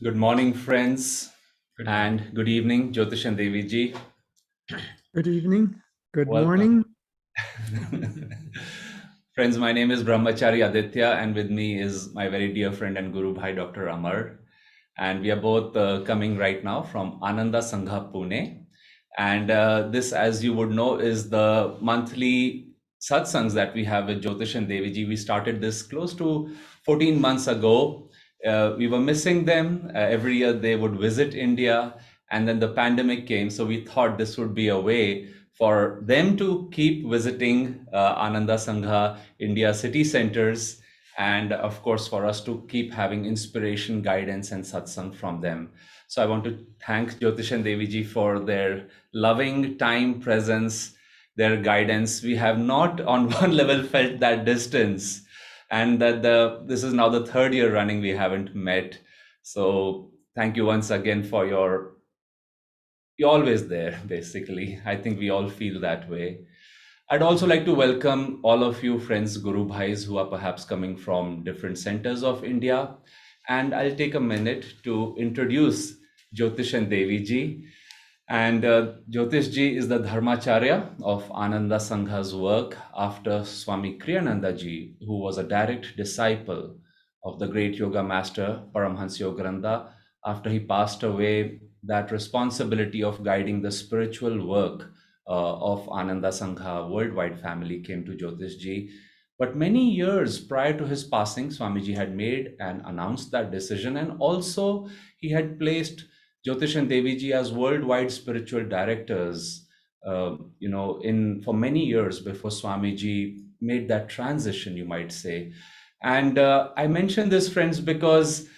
Good morning, friends, and good evening, Jyotish and Deviji. Good evening. Good Welcome. morning. Friends, my name is Brahmachari Aditya, and with me is my very dear friend and Guru Bhai, Dr. Amar. And we are both coming right now from Ananda Sangha, Pune. And this, as you would know, is the monthly satsangs that we have with Jyotish and Deviji. We started this close to 14 months ago. We were missing them. Every year they would visit India, and then the pandemic came. So we thought this would be a way for them to keep visiting Ananda Sangha, India city centers, and of course for us to keep having inspiration, guidance, and satsang from them. So I want to thank Jyotish and Deviji for their loving time, presence, their guidance. We have not on one level felt that distance, and that this is now the third year running we haven't met. So thank you once again for you're always there, basically. I think we all feel that way. I'd also like to welcome all of you friends, Guru Bhais, who are perhaps coming from different centers of India. And I'll take a minute to introduce Jyotish and Devi ji. And Jyotish ji is the Dharmacharya of Ananda Sangha's work after Swami Kriyananda ji, who was a direct disciple of the great yoga master Paramhans Yogananda. After he passed away, that responsibility of guiding the spiritual work of Ananda Sangha worldwide family came to Jyotishji. But many years prior to his passing, Swamiji had made and announced that decision, and also he had placed Jyotish and Deviji as worldwide spiritual directors. In for many years before Swamiji made that transition, you might say. And I mention this, friends, because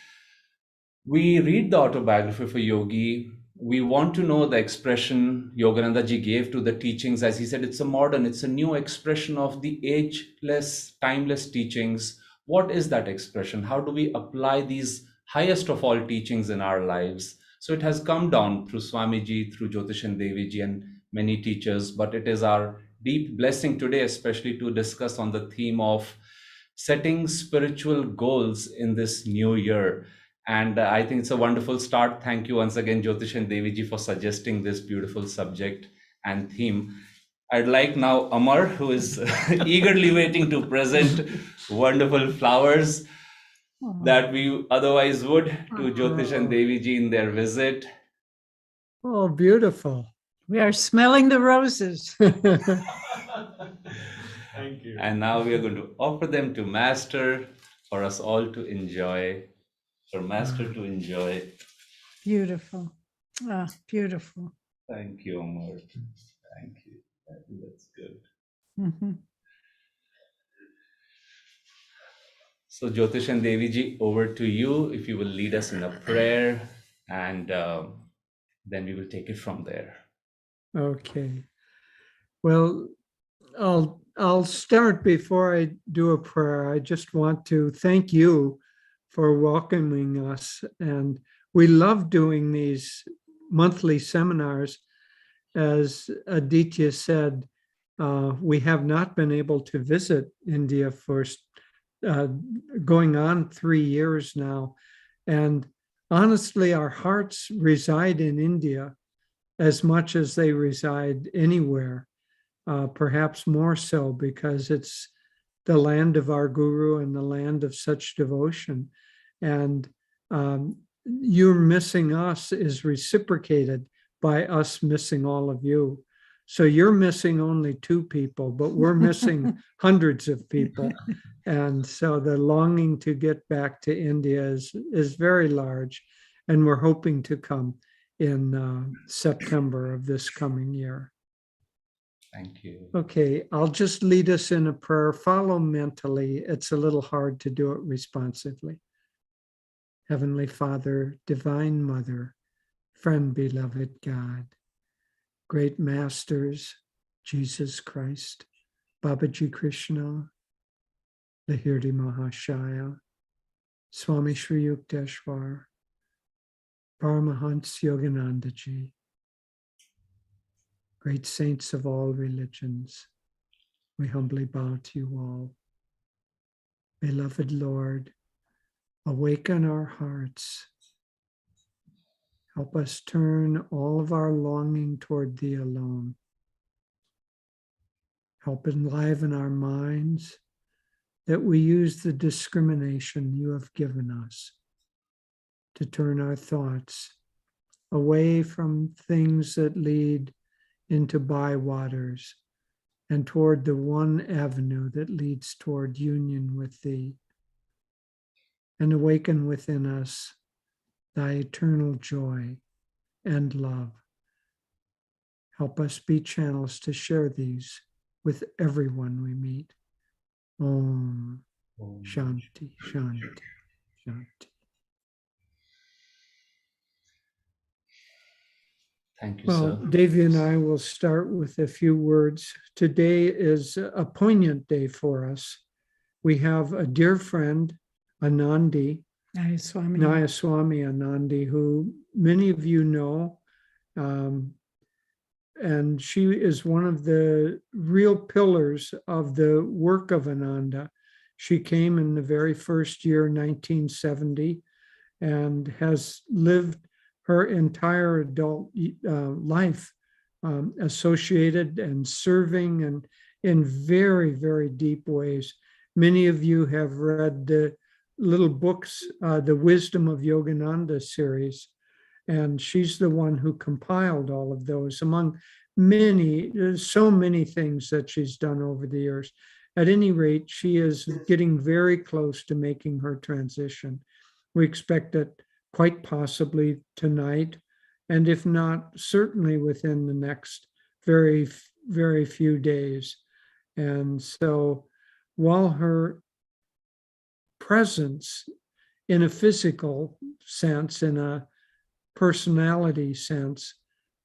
we read the autobiography of a yogi. We want to know the expression Yogananda ji gave to the teachings. As he said, it's a new expression of the ageless, timeless teachings. What is that expression? How do we apply these highest of all teachings in our lives? So it has come down through Swamiji, through Jyotish and Deviji, and many teachers. But it is our deep blessing today, especially to discuss on the theme of setting spiritual goals in this new year. And I think it's a wonderful start. Thank you once again, Jyotish and Deviji, for suggesting this beautiful subject and theme. I'd like now Amar, who is eagerly waiting to present wonderful flowers that we otherwise would to Jyotish and Deviji in their visit. Oh, beautiful. We are smelling the roses. Thank you. And now we are going to offer them to Master for us all to enjoy, for Master to enjoy. Beautiful. Beautiful. Thank you, Amar. Thank you. I think that's good. Mhm. So, Jyotish and Deviji, over to you. If you will lead us in a prayer, and then we will take it from there. Okay. Well, I'll start before I do a prayer. I just want to thank you for welcoming us. And we love doing these monthly seminars. As Aditya said, we have not been able to visit India for going on 3 years now. And honestly, our hearts reside in India as much as they reside anywhere, perhaps more so because it's the land of our guru and the land of such devotion. And your missing us is reciprocated by us missing all of you. So you're missing only 2 people, but we're missing hundreds of people. And so the longing to get back to India is very large. And we're hoping to come in September of this coming year. Thank you. Okay, I'll just lead us in a prayer. Follow mentally. It's a little hard to do it responsively. Heavenly Father, Divine Mother, friend beloved God, great masters, Jesus Christ, Babaji Krishna, Lahiri Mahashaya, Swami Sri Yukteswar, Paramahansa Yoganandaji, great saints of all religions, we humbly bow to you all. Beloved Lord, awaken our hearts Help us turn all of our longing toward thee alone. Help enliven our minds that we use the discrimination you have given us to turn our thoughts away from things that lead into bywaters and toward the one avenue that leads toward union with thee, and awaken within us thy eternal joy and love. Help us be channels to share these with everyone we meet. Om Shanti, Shanti, Shanti. Thank you, Well, sir. Devi and I will start with a few words. Today is a poignant day for us. We have a dear friend, Anandi, Nayaswami Anandi, who many of you know. And she is one of the real pillars of the work of Ananda. She came in the very first year, 1970, and has lived her entire adult life associated and serving and in very, very deep ways. Many of you have read the little books, the Wisdom of Yogananda series, and she's the one who compiled all of those among many, so many things that she's done over the years. At any rate, she is getting very close to making her transition. We expect it quite possibly tonight, and if not, certainly within the next very, very few days. And so while her presence in a physical sense, in a personality sense,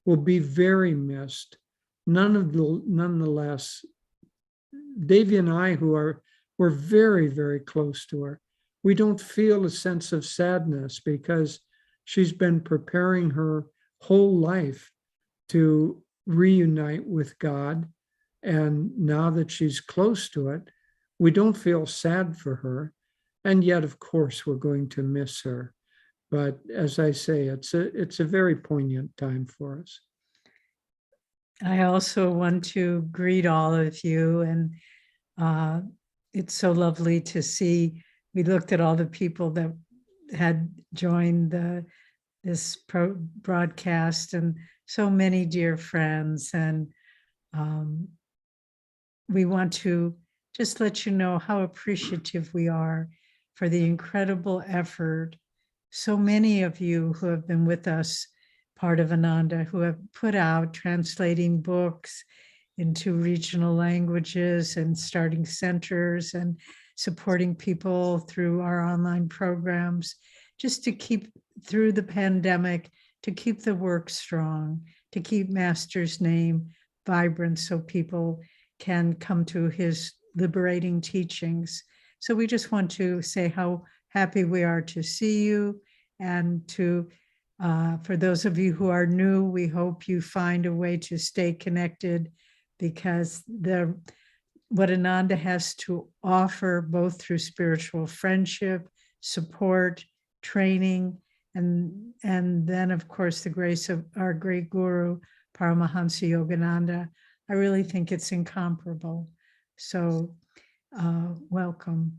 will be very missed, nonetheless, Devi and I, we're very, very close to her, we don't feel a sense of sadness because she's been preparing her whole life to reunite with God. And now that she's close to it, we don't feel sad for her. And yet, of course, we're going to miss her. But as I say, it's a very poignant time for us. I also want to greet all of you, and it's so lovely to see. We looked at all the people that had joined this broadcast, and so many dear friends, and we want to just let you know how appreciative we are for the incredible effort. So many of you who have been with us, part of Ananda, who have put out translating books into regional languages and starting centers and supporting people through our online programs, just to keep through the pandemic, to keep the work strong, to keep Master's name vibrant so people can come to his liberating teachings. So we just want to say how happy we are to see you, and to for those of you who are new, we hope you find a way to stay connected, because what Ananda has to offer, both through spiritual friendship, support, training, and then, of course, the grace of our great guru, Paramahansa Yogananda, I really think it's incomparable. So welcome.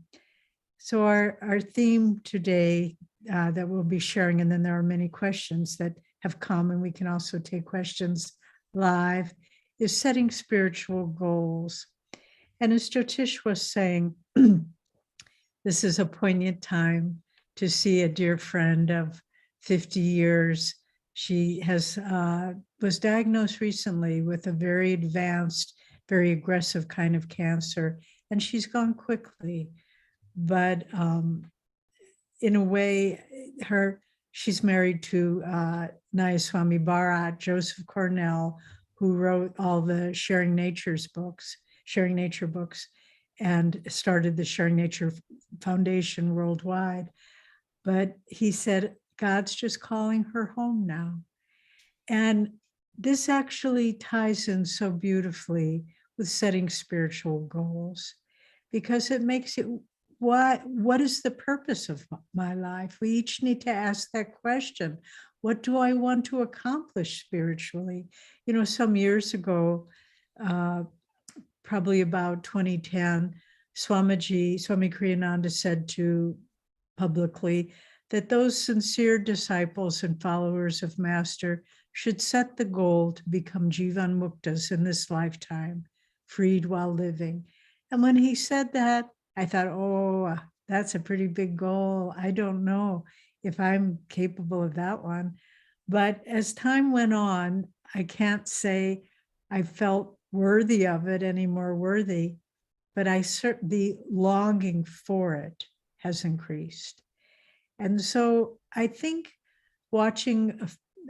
So our theme today that we'll be sharing, and then there are many questions that have come, and we can also take questions live, is setting spiritual goals. And as Jyotish was saying, this is a poignant time to see a dear friend of 50 years. She was diagnosed recently with a very advanced, very aggressive kind of cancer, and she's gone quickly. But in a way, she's married to Nayaswami Bharat, Joseph Cornell, who wrote all the Sharing Nature books, and started the Sharing Nature Foundation worldwide. But he said, God's just calling her home now. And this actually ties in so beautifully with setting spiritual goals, because it makes it, what is the purpose of my life? We each need to ask that question. What do I want to accomplish spiritually? You know, some years ago, probably about 2010, Swami Kriyananda said publicly that those sincere disciples and followers of Master should set the goal to become Jivan Muktas in this lifetime, freed while living. And when he said that, I thought, oh, that's a pretty big goal. I don't know if I'm capable of that one. But as time went on, I can't say I felt worthy of it any more worthy, but the longing for it has increased. And so I think watching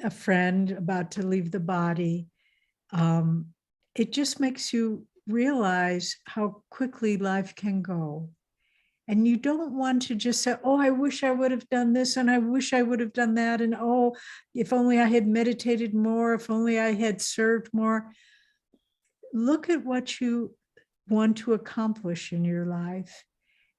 a friend about to leave the body, it just makes you realize how quickly life can go. And you don't want to just say, oh, I wish I would have done this, and I wish I would have done that, and oh, if only I had meditated more, if only I had served more. Look at what you want to accomplish in your life.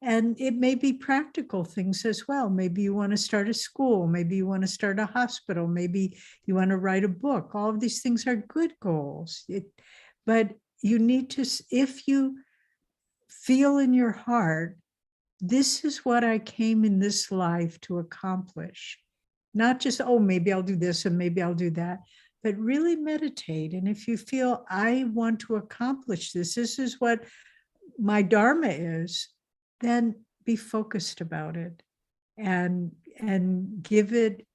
And it may be practical things as well. Maybe you want to start a school. Maybe you want to start a hospital. Maybe you want to write a book. All of these things are good goals. But you need to, if you feel in your heart, this is what I came in this life to accomplish. Not just, oh, maybe I'll do this and maybe I'll do that, but really meditate. And if you feel I want to accomplish this, this is what my Dharma is, then be focused about it and give it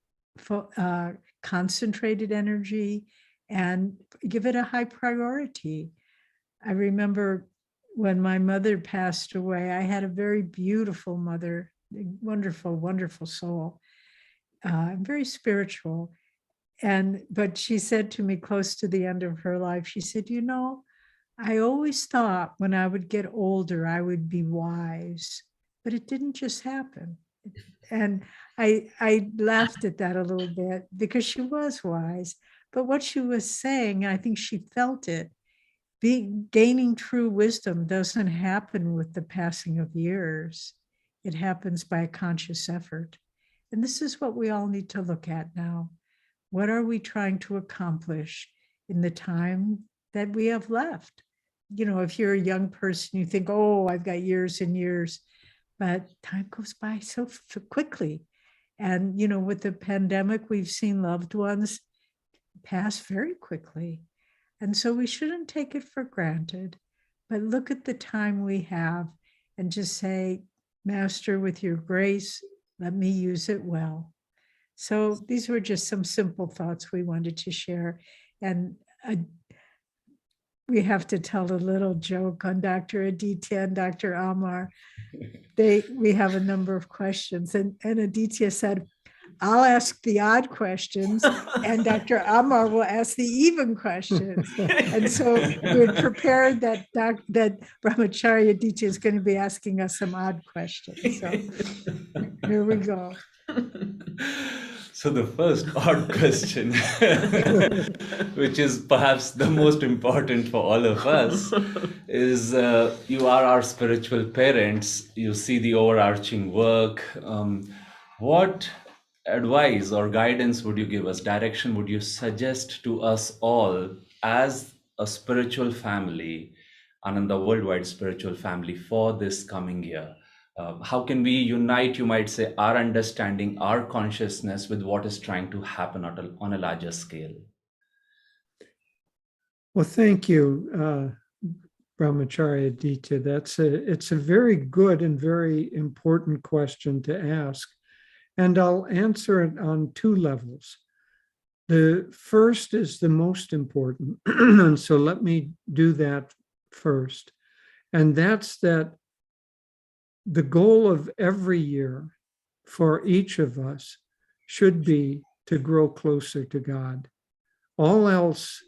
concentrated energy and give it a high priority. I remember when my mother passed away, I had a very beautiful mother, wonderful, wonderful soul, very spiritual. But she said to me close to the end of her life, she said, you know, I always thought when I would get older, I would be wise, but it didn't just happen. And I laughed at that a little bit because she was wise, but what she was saying, I think she felt it. Gaining true wisdom doesn't happen with the passing of years. It happens by a conscious effort. And this is what we all need to look at now. What are we trying to accomplish in the time that we have left? You know, if you're a young person, you think, oh, I've got years and years, but time goes by so quickly. And, you know, with the pandemic, we've seen loved ones pass very quickly. And so we shouldn't take it for granted, but look at the time we have and just say, Master, with your grace, let me use it well. So these were just some simple thoughts we wanted to share. And we have to tell a little joke on Dr. Aditya and Dr. Amar. We have a number of questions, and Aditya said, I'll ask the odd questions and Dr. Amar will ask the even questions. And so we're prepared that Brahmacharya Aditya is going to be asking us some odd questions. So here we go. So the first odd question, which is perhaps the most important for all of us, is you are our spiritual parents. You see the overarching work. What advice or guidance would you give us, direction would you suggest to us all as a spiritual family, Ananda worldwide spiritual family, for this coming year? How can we unite, you might say, our understanding, our consciousness with what is trying to happen on a larger scale? Well, thank you, Brahmacharya Aditya. It's a very good and very important question to ask. And I'll answer it on two levels. The first is the most important. And so let me do that first. And that's that the goal of every year for each of us should be to grow closer to God. All else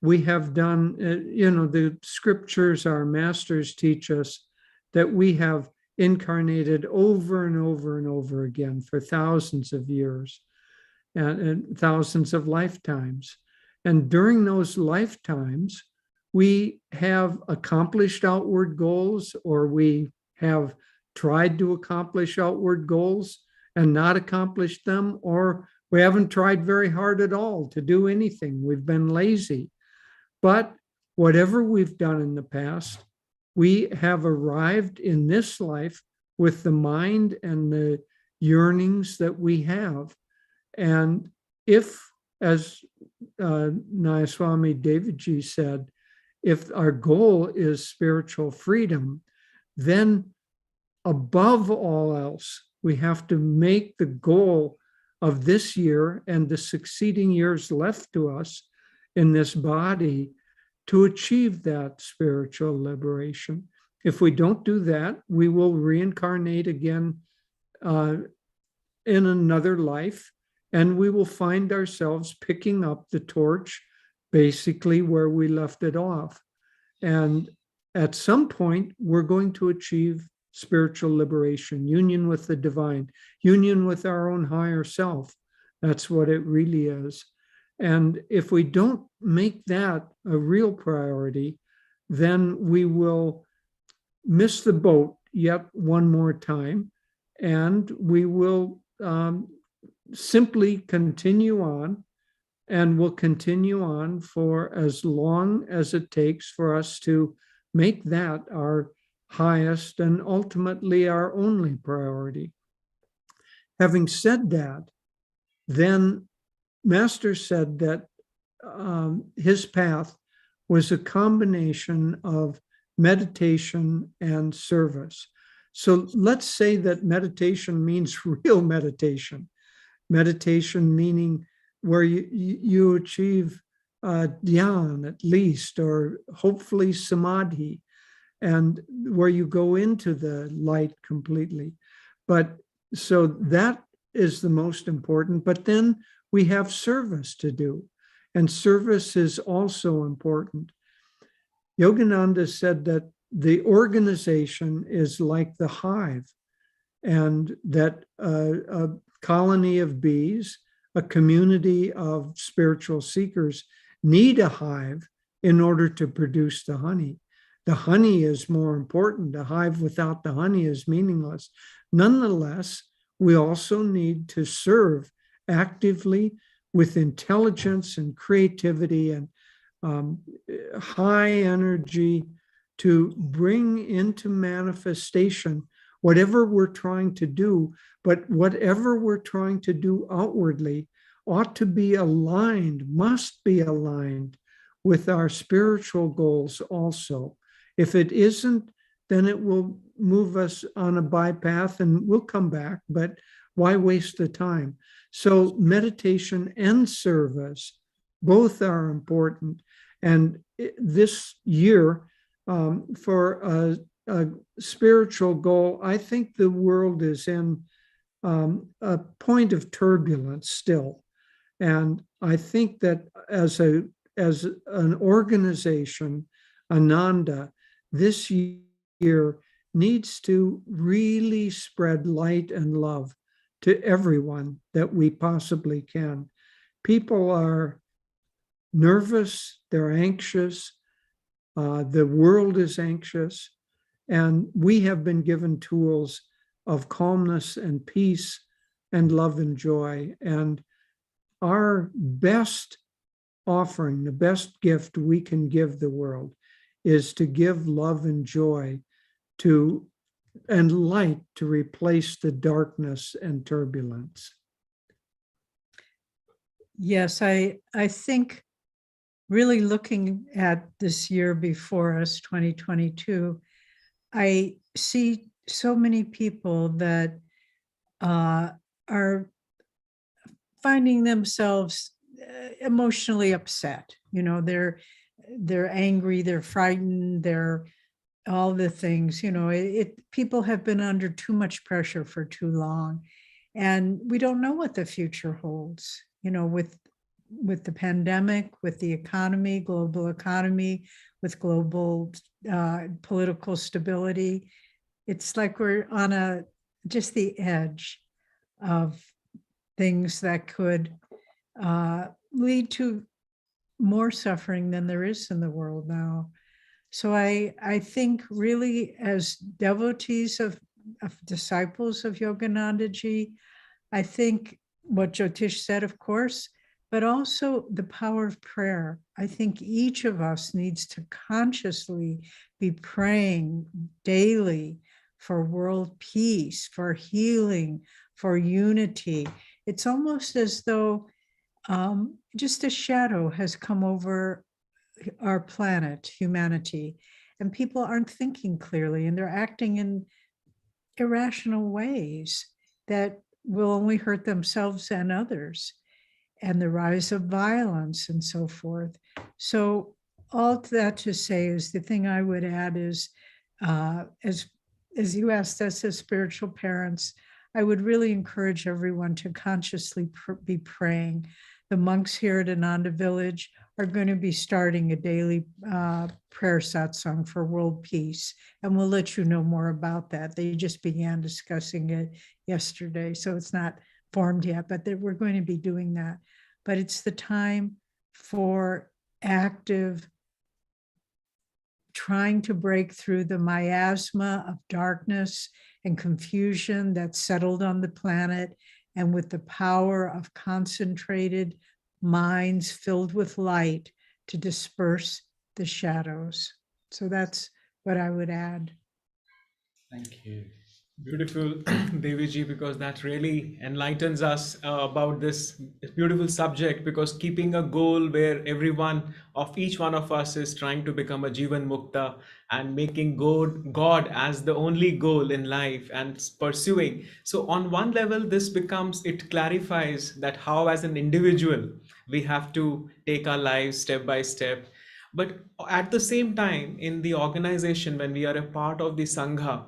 we have done, the scriptures, our masters teach us that we have incarnated over and over and over again for thousands of years and thousands of lifetimes. And during those lifetimes, we have accomplished outward goals, or we have tried to accomplish outward goals and not accomplished them, or We haven't tried very hard at all to do anything. We've been lazy. But whatever we've done in the past, we have arrived in this life with the mind and the yearnings that we have. And if, as Nayaswami Deviji said, if our goal is spiritual freedom, then above all else, we have to make the goal of this year and the succeeding years left to us in this body to achieve that spiritual liberation. If we don't do that, we will reincarnate again in another life, and we will find ourselves picking up the torch basically where we left it off. And at some point, we're going to achieve spiritual liberation, union with the divine, union with our own higher self. That's what it really is. And if we don't make that a real priority, then we will miss the boat yet one more time, and we will simply continue on, and will continue on for as long as it takes for us to make that our highest and ultimately our only priority. Having said that, then Master said that his path was a combination of meditation and service. So let's say that meditation means real meditation. Meditation meaning where you achieve dhyan at least, or hopefully samadhi, and where you go into the light completely. But so that is the most important. But then we have service to do, and service is also important. Yogananda said that the organization is like the hive, and that a colony of bees, a community of spiritual seekers need a hive in order to produce the honey. The honey is more important. The hive without the honey is meaningless. Nonetheless, we also need to serve actively with intelligence and creativity and high energy to bring into manifestation whatever we're trying to do. But whatever we're trying to do outwardly ought to be aligned, must be aligned with our spiritual goals also. If it isn't, then it will move us on a bypath and we'll come back, but why waste the time? So meditation and service, both are important. And this year, for a spiritual goal, I think the world is in a point of turbulence still. And I think that as an organization, Ananda, this year needs to really spread light and love to everyone that we possibly can. People are nervous, they're anxious, the world is anxious, and we have been given tools of calmness and peace and love and joy. And our best offering, the best gift we can give the world is to give love and joy to and light to replace the darkness and turbulence. Yes, I think really looking at this year before us, 2022, I see so many people that are finding themselves emotionally upset. You know, they're angry, they're frightened, they're all the things. You know, people have been under too much pressure for too long, and we don't know what the future holds. You know, with the pandemic, with the economy, global economy, with global political stability, it's like we're on just the edge of things that could lead to more suffering than there is in the world now. So I think really as devotees of disciples of Yoganandaji, I think what Jyotish said, of course, but also the power of prayer. I think each of us needs to consciously be praying daily for world peace, for healing, for unity. It's almost as though just a shadow has come over our planet, humanity, and people aren't thinking clearly and they're acting in irrational ways that will only hurt themselves and others, and the rise of violence and so forth. So all that to say is, the thing I would add is, as you asked us as spiritual parents, I would really encourage everyone to consciously be praying. The monks here at Ananda Village are going to be starting a daily prayer satsang for world peace, and we'll let you know more about that. They just began discussing it yesterday, so it's not formed yet, but we're going to be doing that. But it's the time for active trying to break through the miasma of darkness and confusion that's settled on the planet, and with the power of concentrated minds filled with light to disperse the shadows. So that's what I would add. Thank you. Beautiful, Deviji, because that really enlightens us about this beautiful subject, because keeping a goal where each one of us is trying to become a Jivan Mukta and making God as the only goal in life and pursuing. So on one level, it clarifies that how as an individual, we have to take our lives step by step. But at the same time, in the organization, when we are a part of the Sangha,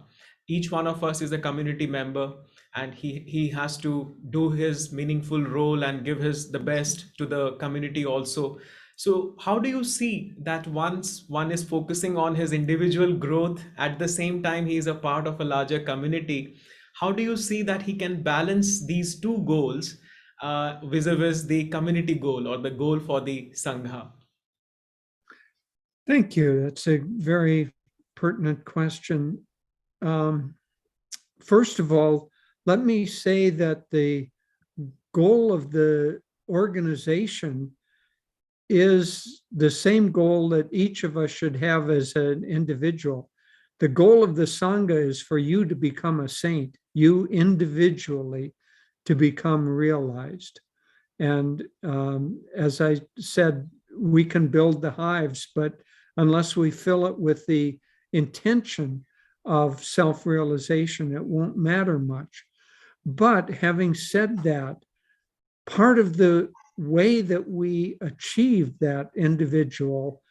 each one of us is a community member, and he has to do his meaningful role and give the best to the community also. So how do you see that once one is focusing on his individual growth, at the same time he is a part of a larger community, how do you see that he can balance these two goals vis-a-vis the community goal or the goal for the Sangha? Thank you. That's a very pertinent question. First of all, let me say that the goal of the organization is the same goal that each of us should have as an individual. The goal of the Sangha is for you to become a saint, you individually to become realized. And as I said, we can build the hives, but unless we fill it with the intention of self-realization, it won't matter much. But having said that, part of the way that we achieve that individual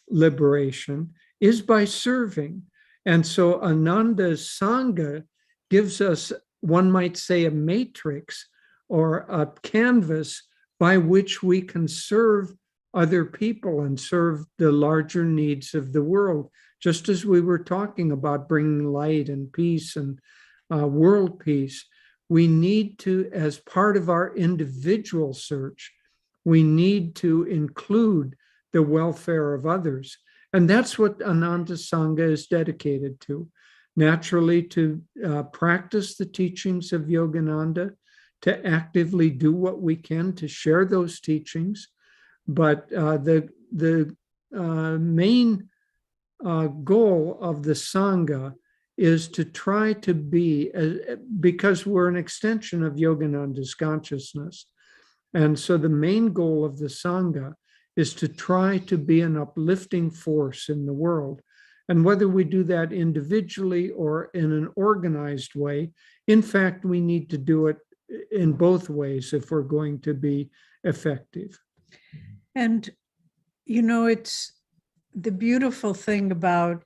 liberation is by serving. And so Ananda Sangha gives us, one might say, a matrix or a canvas by which we can serve other people and serve the larger needs of the world. Just as we were talking about bringing light and peace and world peace, we need to, as part of our individual search, we need to include the welfare of others. And that's what Ananda Sangha is dedicated to. Naturally, to practice the teachings of Yogananda, to actively do what we can to share those teachings. But the main goal of the Sangha is to try to be, because we're an extension of Yogananda's consciousness. And so the main goal of the Sangha is to try to be an uplifting force in the world. And whether we do that individually or in an organized way, in fact, we need to do it in both ways if we're going to be effective. And, you know, it's the beautiful thing about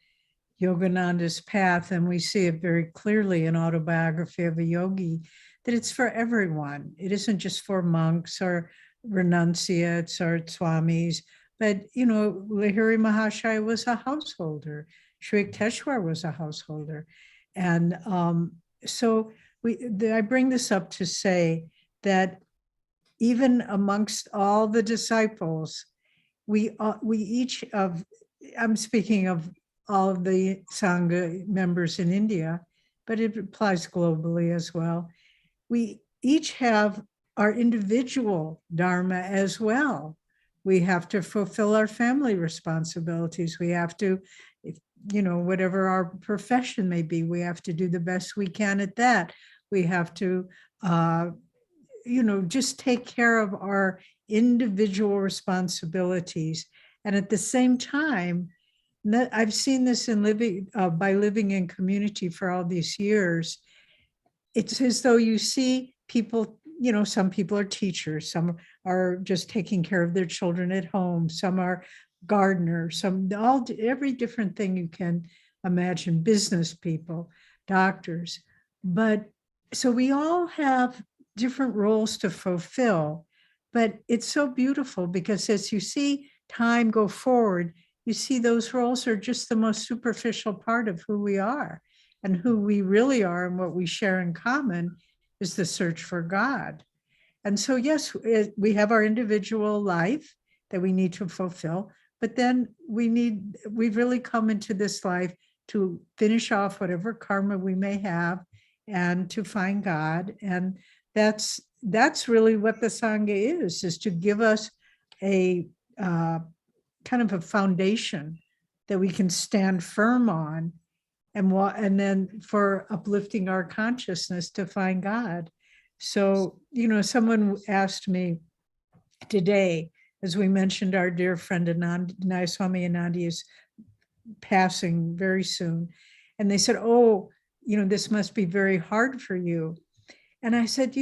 Yogananda's path, and we see it very clearly in Autobiography of a Yogi, that it's for everyone. It isn't just for monks or renunciates or swamis, but, you know, Lahiri Mahashaya was a householder. Sri Yukteswar was a householder. And so I bring this up to say that even amongst all the disciples, we each of, I'm speaking of all of the Sangha members in India, but it applies globally as well. We each have our individual dharma as well. We have to fulfill our family responsibilities. We have to, whatever our profession may be, we have to do the best we can at that. We have to, just take care of our individual responsibilities. And at the same time, I've seen this in by living in community for all these years. It's as though you see people, some people are teachers, some are just taking care of their children at home, some are gardeners, every different thing you can imagine, business people, doctors. But so we all have different roles to fulfill, but it's so beautiful because as you see time go forward, you see those roles are just the most superficial part of who we are, and who we really are and what we share in common is the search for God. And so, yes, we have our individual life that we need to fulfill, but then we've really come into this life to finish off whatever karma we may have and to find God. And that's really what the Sangha is to give us a kind of a foundation that we can stand firm on, and then for uplifting our consciousness to find God. So, someone asked me today, as we mentioned, our dear friend Nayaswami Ananda is passing very soon. And they said, oh, this must be very hard for you. And I said,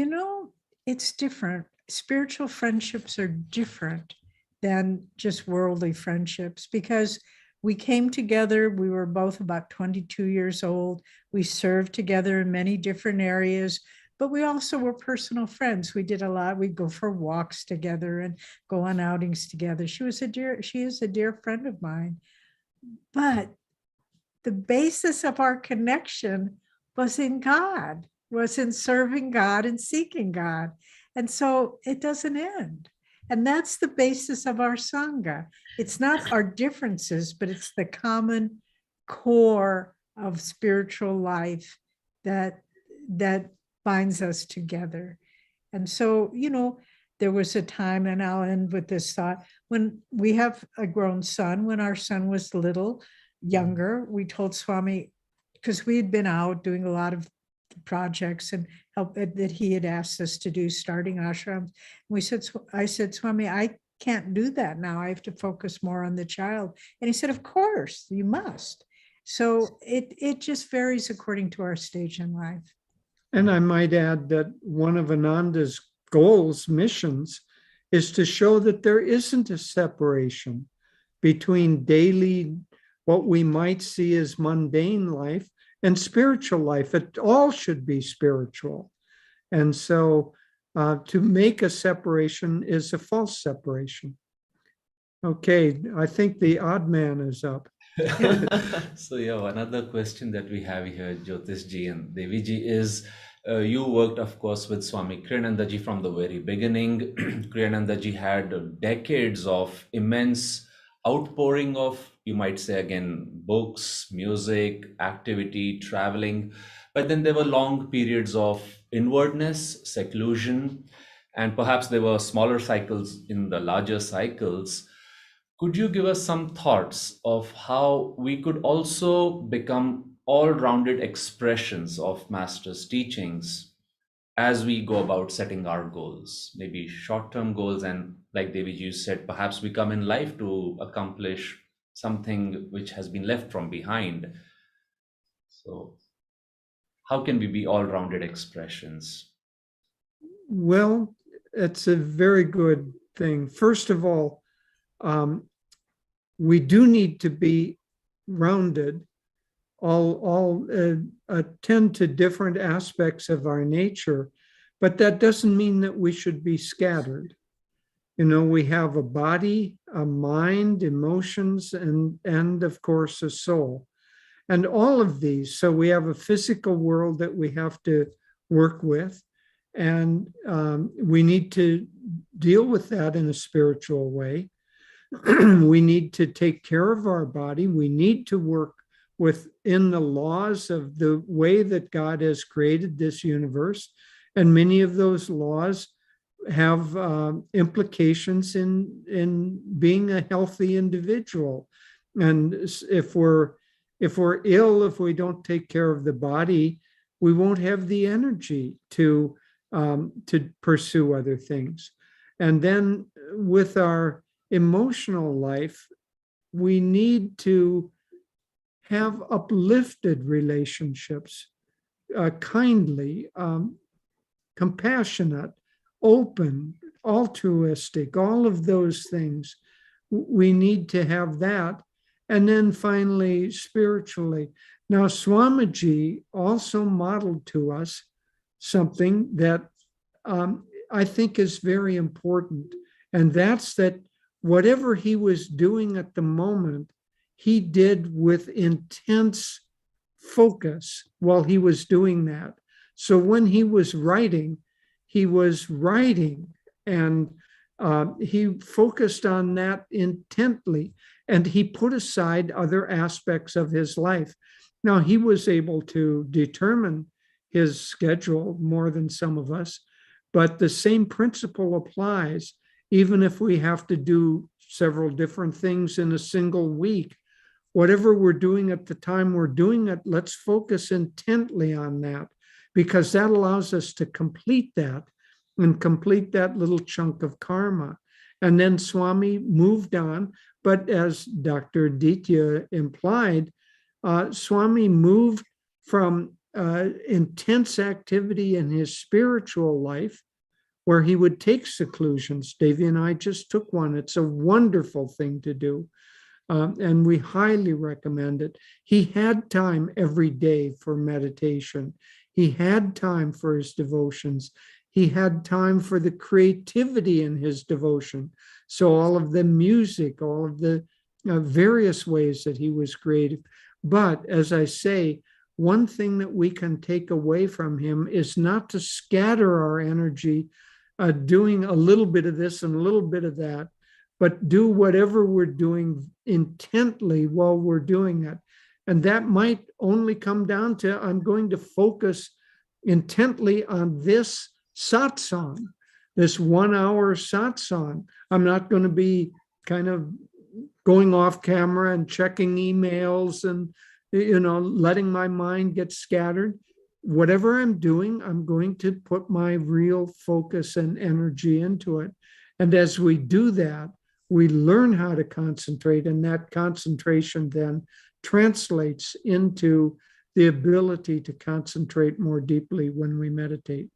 it's different. Spiritual friendships are different than just worldly friendships, because we came together, we were both about 22 years old. We served together in many different areas, but we also were personal friends. We did a lot. We'd go for walks together and go on outings together. She is a dear friend of mine. But the basis of our connection was in God, was in serving God and seeking God. And so it doesn't end. And that's the basis of our Sangha. It's not our differences, but it's the common core of spiritual life that binds us together. And so, there was a time, and I'll end with this thought, when we have a grown son, when our son was younger, we told Swami, because we had been out doing a lot of projects and help that he had asked us to do, starting ashrams. I said, Swami, I can't do that now. I have to focus more on the child. And he said, of course, you must. So it just varies according to our stage in life. And I might add that one of Ananda's goals, missions, is to show that there isn't a separation between daily, what we might see as mundane life, and spiritual life. It all should be spiritual. And so to make a separation is a false separation. Okay, I think the odd man is up. So yeah, another question that we have here, Jyotishji and Deviji, is you worked, of course, with Swami Kriyanandaji from the very beginning. Kriyanandaji had decades of immense outpouring of, you might say again, books, music, activity, traveling. But then there were long periods of inwardness, seclusion, and perhaps there were smaller cycles in the larger cycles. Could you give us some thoughts of how we could also become all-rounded expressions of Master's teachings as we go about setting our goals, maybe short-term goals, and like Deviji said, perhaps we come in life to accomplish something which has been left from behind. So how can we be all-rounded expressions? Well, it's a very good thing. First of all, we do need to be rounded, all attend to different aspects of our nature, but that doesn't mean that we should be scattered. We have a body, a mind, emotions, and of course a soul. And all of these, so we have a physical world that we have to work with, and we need to deal with that in a spiritual way. We need to take care of our body. We need to work within the laws of the way that God has created this universe. And many of those laws have implications in being a healthy individual. And if we're ill, if we don't take care of the body, we won't have the energy to pursue other things. And then with our emotional life, we need to have uplifted relationships, kindly, compassionate, open, altruistic, all of those things. We need to have that. And then finally, spiritually. Now, Swamiji also modeled to us something that I think is very important. And that's that whatever he was doing at the moment, he did with intense focus while he was doing that. So when he was writing and he focused on that intently, and he put aside other aspects of his life. Now, he was able to determine his schedule more than some of us, but the same principle applies, even if we have to do several different things in a single week. Whatever we're doing at the time we're doing it, let's focus intently on that, because that allows us to complete that and complete that little chunk of karma. And then Swami moved on. But as Dr. Ditya implied, Swami moved from intense activity in his spiritual life, where he would take seclusions. Devi and I just took one. It's a wonderful thing to do. And we highly recommend it. He had time every day for meditation. He had time for his devotions. He had time for the creativity in his devotion. So all of the music, all of the various ways that he was creative. But as I say, one thing that we can take away from him is not to scatter our energy doing a little bit of this and a little bit of that, but do whatever we're doing intently while we're doing it. And that might only come down to, I'm going to focus intently on this satsang, this 1 hour satsang. I'm not going to be kind of going off camera and checking emails and, letting my mind get scattered. Whatever I'm doing, I'm going to put my real focus and energy into it. And as we do that, we learn how to concentrate, and that concentration then translates into the ability to concentrate more deeply when we meditate.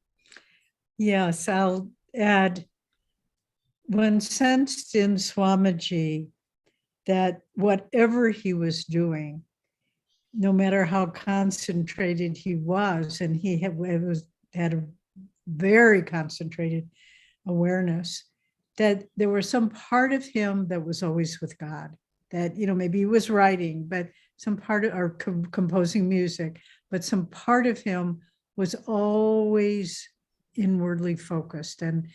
Yes, I'll add, one sensed in Swamiji that whatever he was doing, no matter how concentrated he was, and he had a very concentrated awareness, that there was some part of him that was always with God, that, maybe he was writing, but some part of, or composing music, but some part of him was always inwardly focused and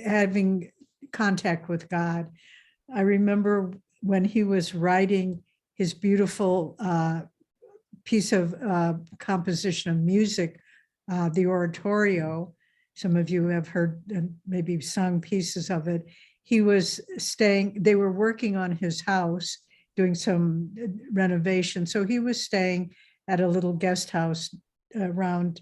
having contact with God. I remember when he was writing his beautiful piece of composition of music, the oratorio. Some of you have heard and maybe sung pieces of it. He was they were working on his house, doing some renovation. So he was staying at a little guest house around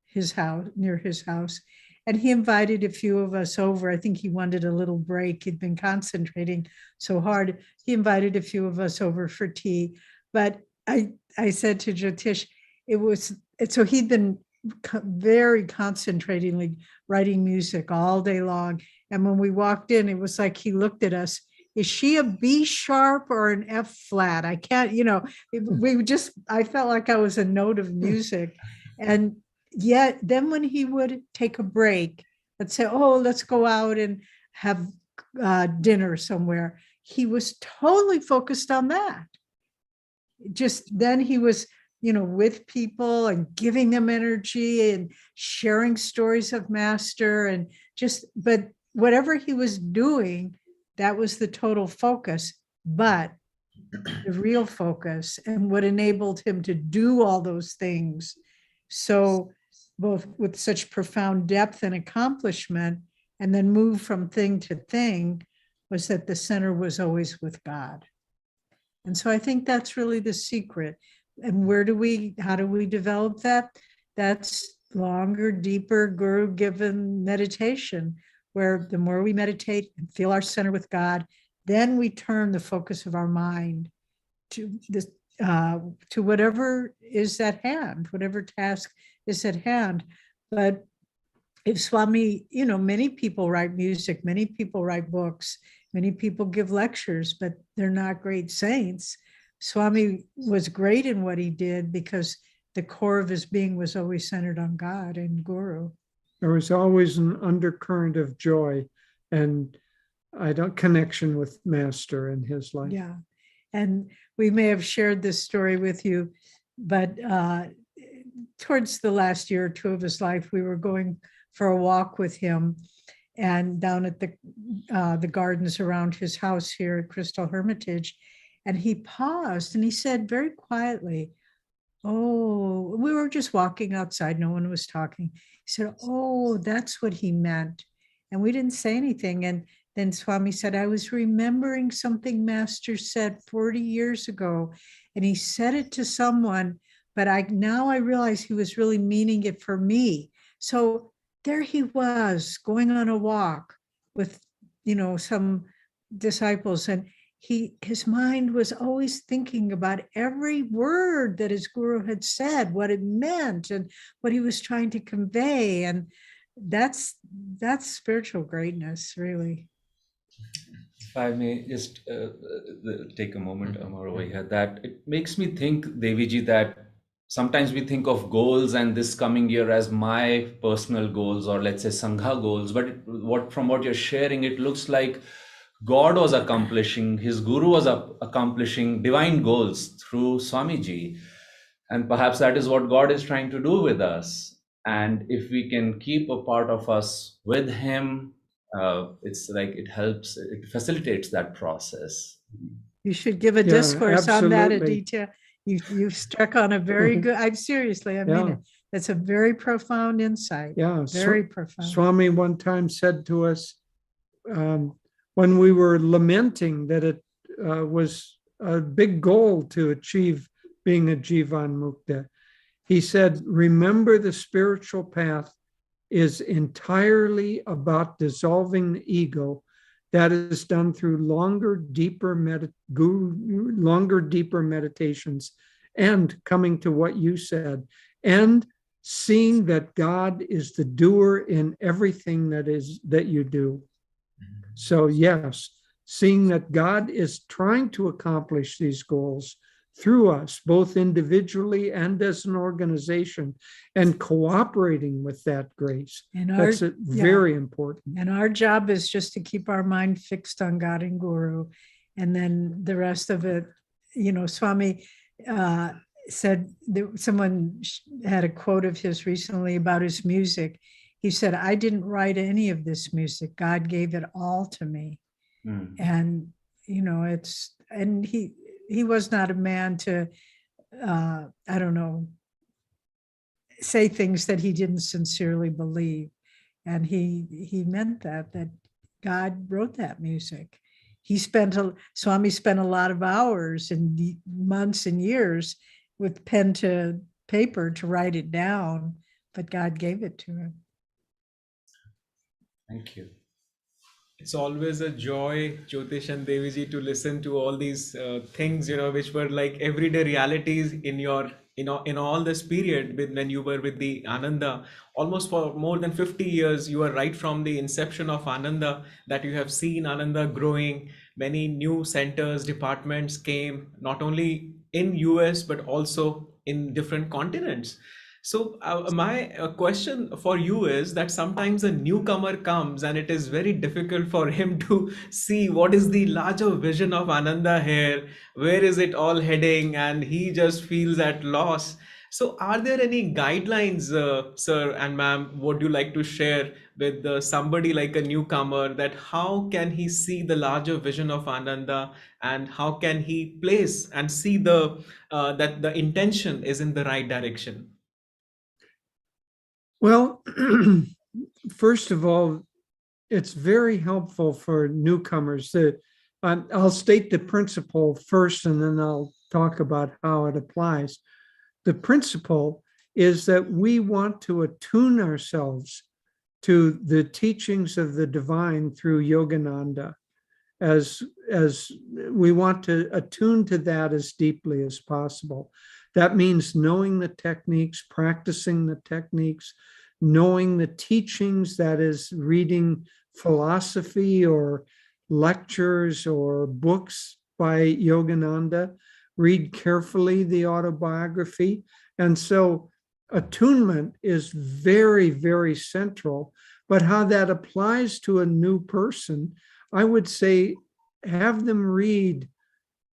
his house, near his house. And he invited a few of us over. I think he wanted a little break. He'd been concentrating so hard. He invited a few of us over for tea. But I said to Jyotish, so he'd been very concentratingly writing music all day long. And when we walked in, it was like he looked at us. Is she a B sharp or an F flat? I can't, I felt like I was a note of music. And yet then when he would take a break, let's say, let's go out and have dinner somewhere, he was totally focused on that. Just then he was, with people and giving them energy and sharing stories of master and but whatever he was doing, that was the total focus. But the real focus and what enabled him to do all those things so both with such profound depth and accomplishment, and then move from thing to thing, was that the center was always with God. And so I think that's really the secret. And how do we develop that? That's longer, deeper, guru-given meditation, where the more we meditate and feel our center with God, then we turn the focus of our mind to this, to whatever is at hand, whatever task is at hand. But if Swami, many people write music, many people write books, many people give lectures, but they're not great saints. Swami was great in what he did because the core of his being was always centered on God and Guru. There was always an undercurrent of joy and connection with Master in his life. Yeah. And we may have shared this story with you, but towards the last year or two of his life, we were going for a walk with him, and down at the gardens around his house here at Crystal Hermitage. And he paused and he said very quietly, "Oh," we were just walking outside, no one was talking. He said, "Oh, that's what he meant." And we didn't say anything. And then Swami said, "I was remembering something Master said 40 years ago, and he said it to someone, but now I realize he was really meaning it for me." So there he was going on a walk with, some disciples, and his mind was always thinking about every word that his guru had said, what it meant and what he was trying to convey. And that's spiritual greatness, really. If I may just take a moment, Amar, over here, that it makes me think, Deviji, that sometimes we think of goals and this coming year as my personal goals, or let's say Sangha goals, but from what you're sharing, it looks like God was accomplishing, his Guru was accomplishing divine goals through Swamiji. And perhaps that is what God is trying to do with us. And if we can keep a part of us with him, it's like it helps, it facilitates that process. You should give a discourse on that in detail. You've struck on a very good, I mean it. That's a very profound insight. Yeah, very profound. Swami one time said to us, when we were lamenting that it was a big goal to achieve being a Jivan Mukta, he said, "Remember, the spiritual path is entirely about dissolving the ego. That is done through longer, deeper meditations, and coming to what you said, and seeing that God is the doer in everything that you do." So yes, seeing that God is trying to accomplish these goals through us, both individually and as an organization, and cooperating with that grace. And that's very important. And our job is just to keep our mind fixed on God and Guru. And then the rest of it, Swami said, someone had a quote of his recently about his music. He said, "I didn't write any of this music. God gave it all to me." And, and he was not a man to, say things that he didn't sincerely believe. And he meant that God wrote that music. Swami spent a lot of hours and months and years with pen to paper to write it down, but God gave it to him. Thank you. It's always a joy, Jyotish and Deviji, to listen to all these things, which were like everyday realities in your, in all this period when you were with the Ananda. Almost for more than 50 years, you were right from the inception of Ananda, that you have seen Ananda growing. Many new centers, departments came, not only in US, but also in different continents. So my question for you is that sometimes a newcomer comes and it is very difficult for him to see what is the larger vision of Ananda here, where is it all heading, and he just feels at loss. So are there any guidelines, sir and ma'am, would you like to share with somebody like a newcomer, that how can he see the larger vision of Ananda, and how can he place and see that the intention is in the right direction? Well, first of all, it's very helpful for newcomers that I'll state the principle first and then I'll talk about how it applies. The principle is that we want to attune ourselves to the teachings of the divine through Yogananda, as we want to attune to that as deeply as possible. That means knowing the techniques, practicing the techniques, knowing the teachings, that is reading philosophy or lectures or books by Yogananda, read carefully the autobiography. And so attunement is very, very central. But how that applies to a new person, I would say have them read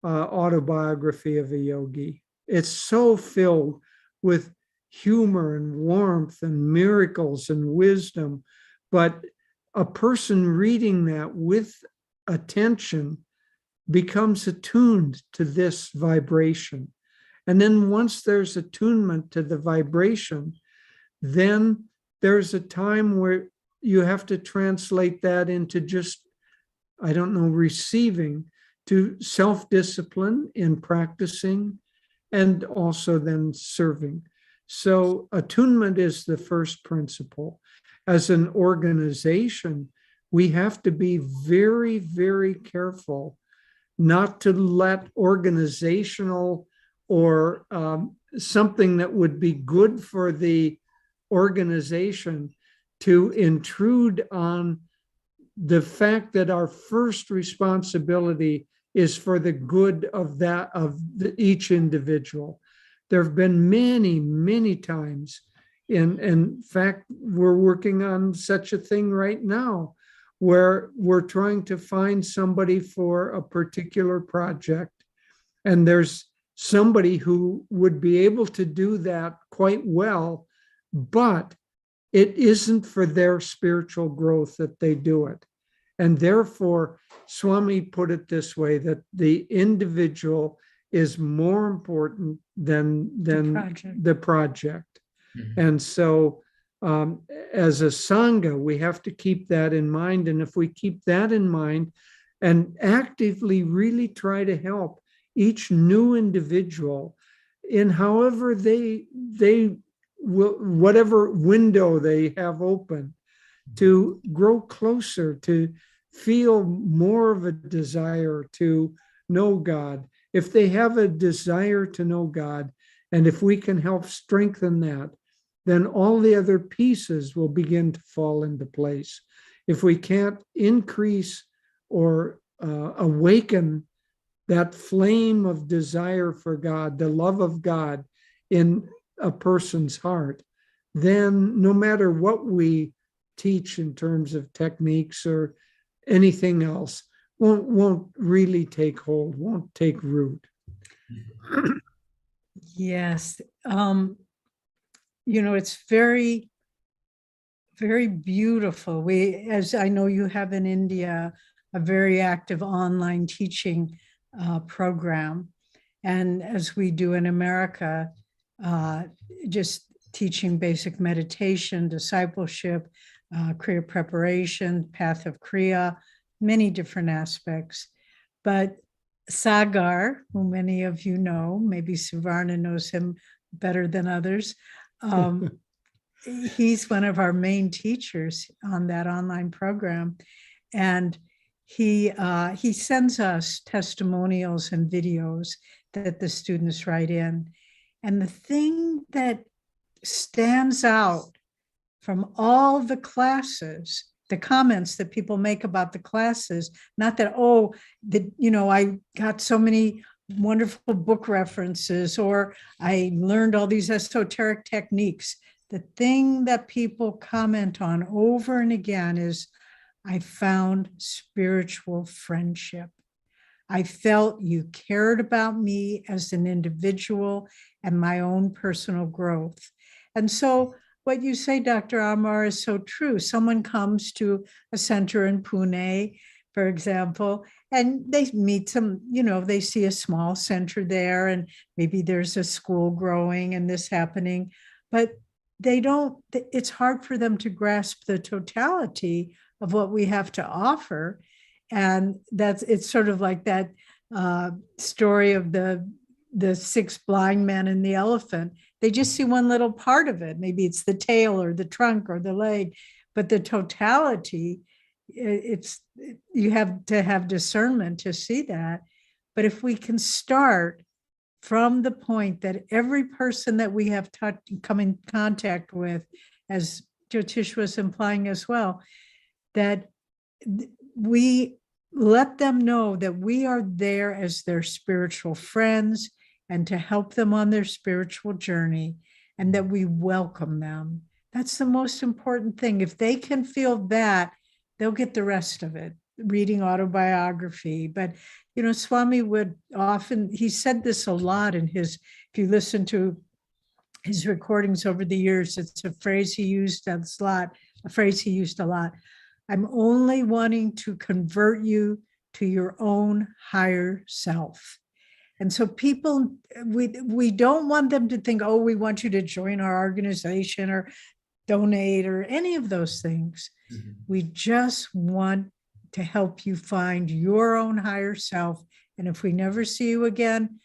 Autobiography of a Yogi. It's so filled with humor and warmth and miracles and wisdom. But a person reading that with attention becomes attuned to this vibration. And then once there's attunement to the vibration, then there's a time where you have to translate that into just, I don't know, receiving, to self-discipline in practicing and also then serving. So attunement is the first principle. As an organization, we have to be very, very careful not to let organizational or something that would be good for the organization to intrude on the fact that our first responsibility is for the good of each individual. There have been many, many times, in fact, we're working on such a thing right now, where we're trying to find somebody for a particular project, and there's somebody who would be able to do that quite well, but it isn't for their spiritual growth that they do it. And therefore, Swami put it this way, that the individual is more important than the project. Mm-hmm. And so as a Sangha, we have to keep that in mind. And if we keep that in mind and actively really try to help each new individual in however they will, whatever window they have open, to grow closer, to feel more of a desire to know God. If they have a desire to know God, and if we can help strengthen that, then all the other pieces will begin to fall into place. If we can't increase or awaken that flame of desire for God, the love of God in a person's heart, then no matter what we teach in terms of techniques or anything else won't really take hold, won't take root. Yes. It's very, very beautiful. We, as I know you have in India, a very active online teaching program. And as we do in America, just teaching basic meditation, discipleship, Kriya preparation, path of Kriya, many different aspects. But Sagar, who many of you know, maybe Suvarna knows him better than others, he's one of our main teachers on that online program. And he sends us testimonials and videos that the students write in. And the thing that stands out from all the classes, the comments that people make about the classes, not that, I got so many wonderful book references, or I learned all these esoteric techniques. The thing that people comment on over and again is, I found spiritual friendship. I felt you cared about me as an individual and my own personal growth. And so what you say, Dr. Amar, is so true. Someone comes to a center in Pune, for example, and they meet they see a small center there, and maybe there's a school growing and this happening, but they don't, it's hard for them to grasp the totality of what we have to offer. And it's sort of like that story of the six blind men and the elephant. They just see one little part of it. Maybe it's the tail or the trunk or the leg, but the totality, you have to have discernment to see that. But if we can start from the point that every person that we have come in contact with, as Jyotish was implying as well, that we let them know that we are there as their spiritual friends and to help them on their spiritual journey, and that we welcome them. That's the most important thing. If they can feel that, they'll get the rest of it, reading autobiography. But, Swami would often, he said this a lot in his, if you listen to his recordings over the years, it's a phrase he used a lot. I'm only wanting to convert you to your own higher self. And so people, we don't want them to think, oh, we want you to join our organization or donate or any of those things. Mm-hmm. We just want to help you find your own higher self. And if we never see you again,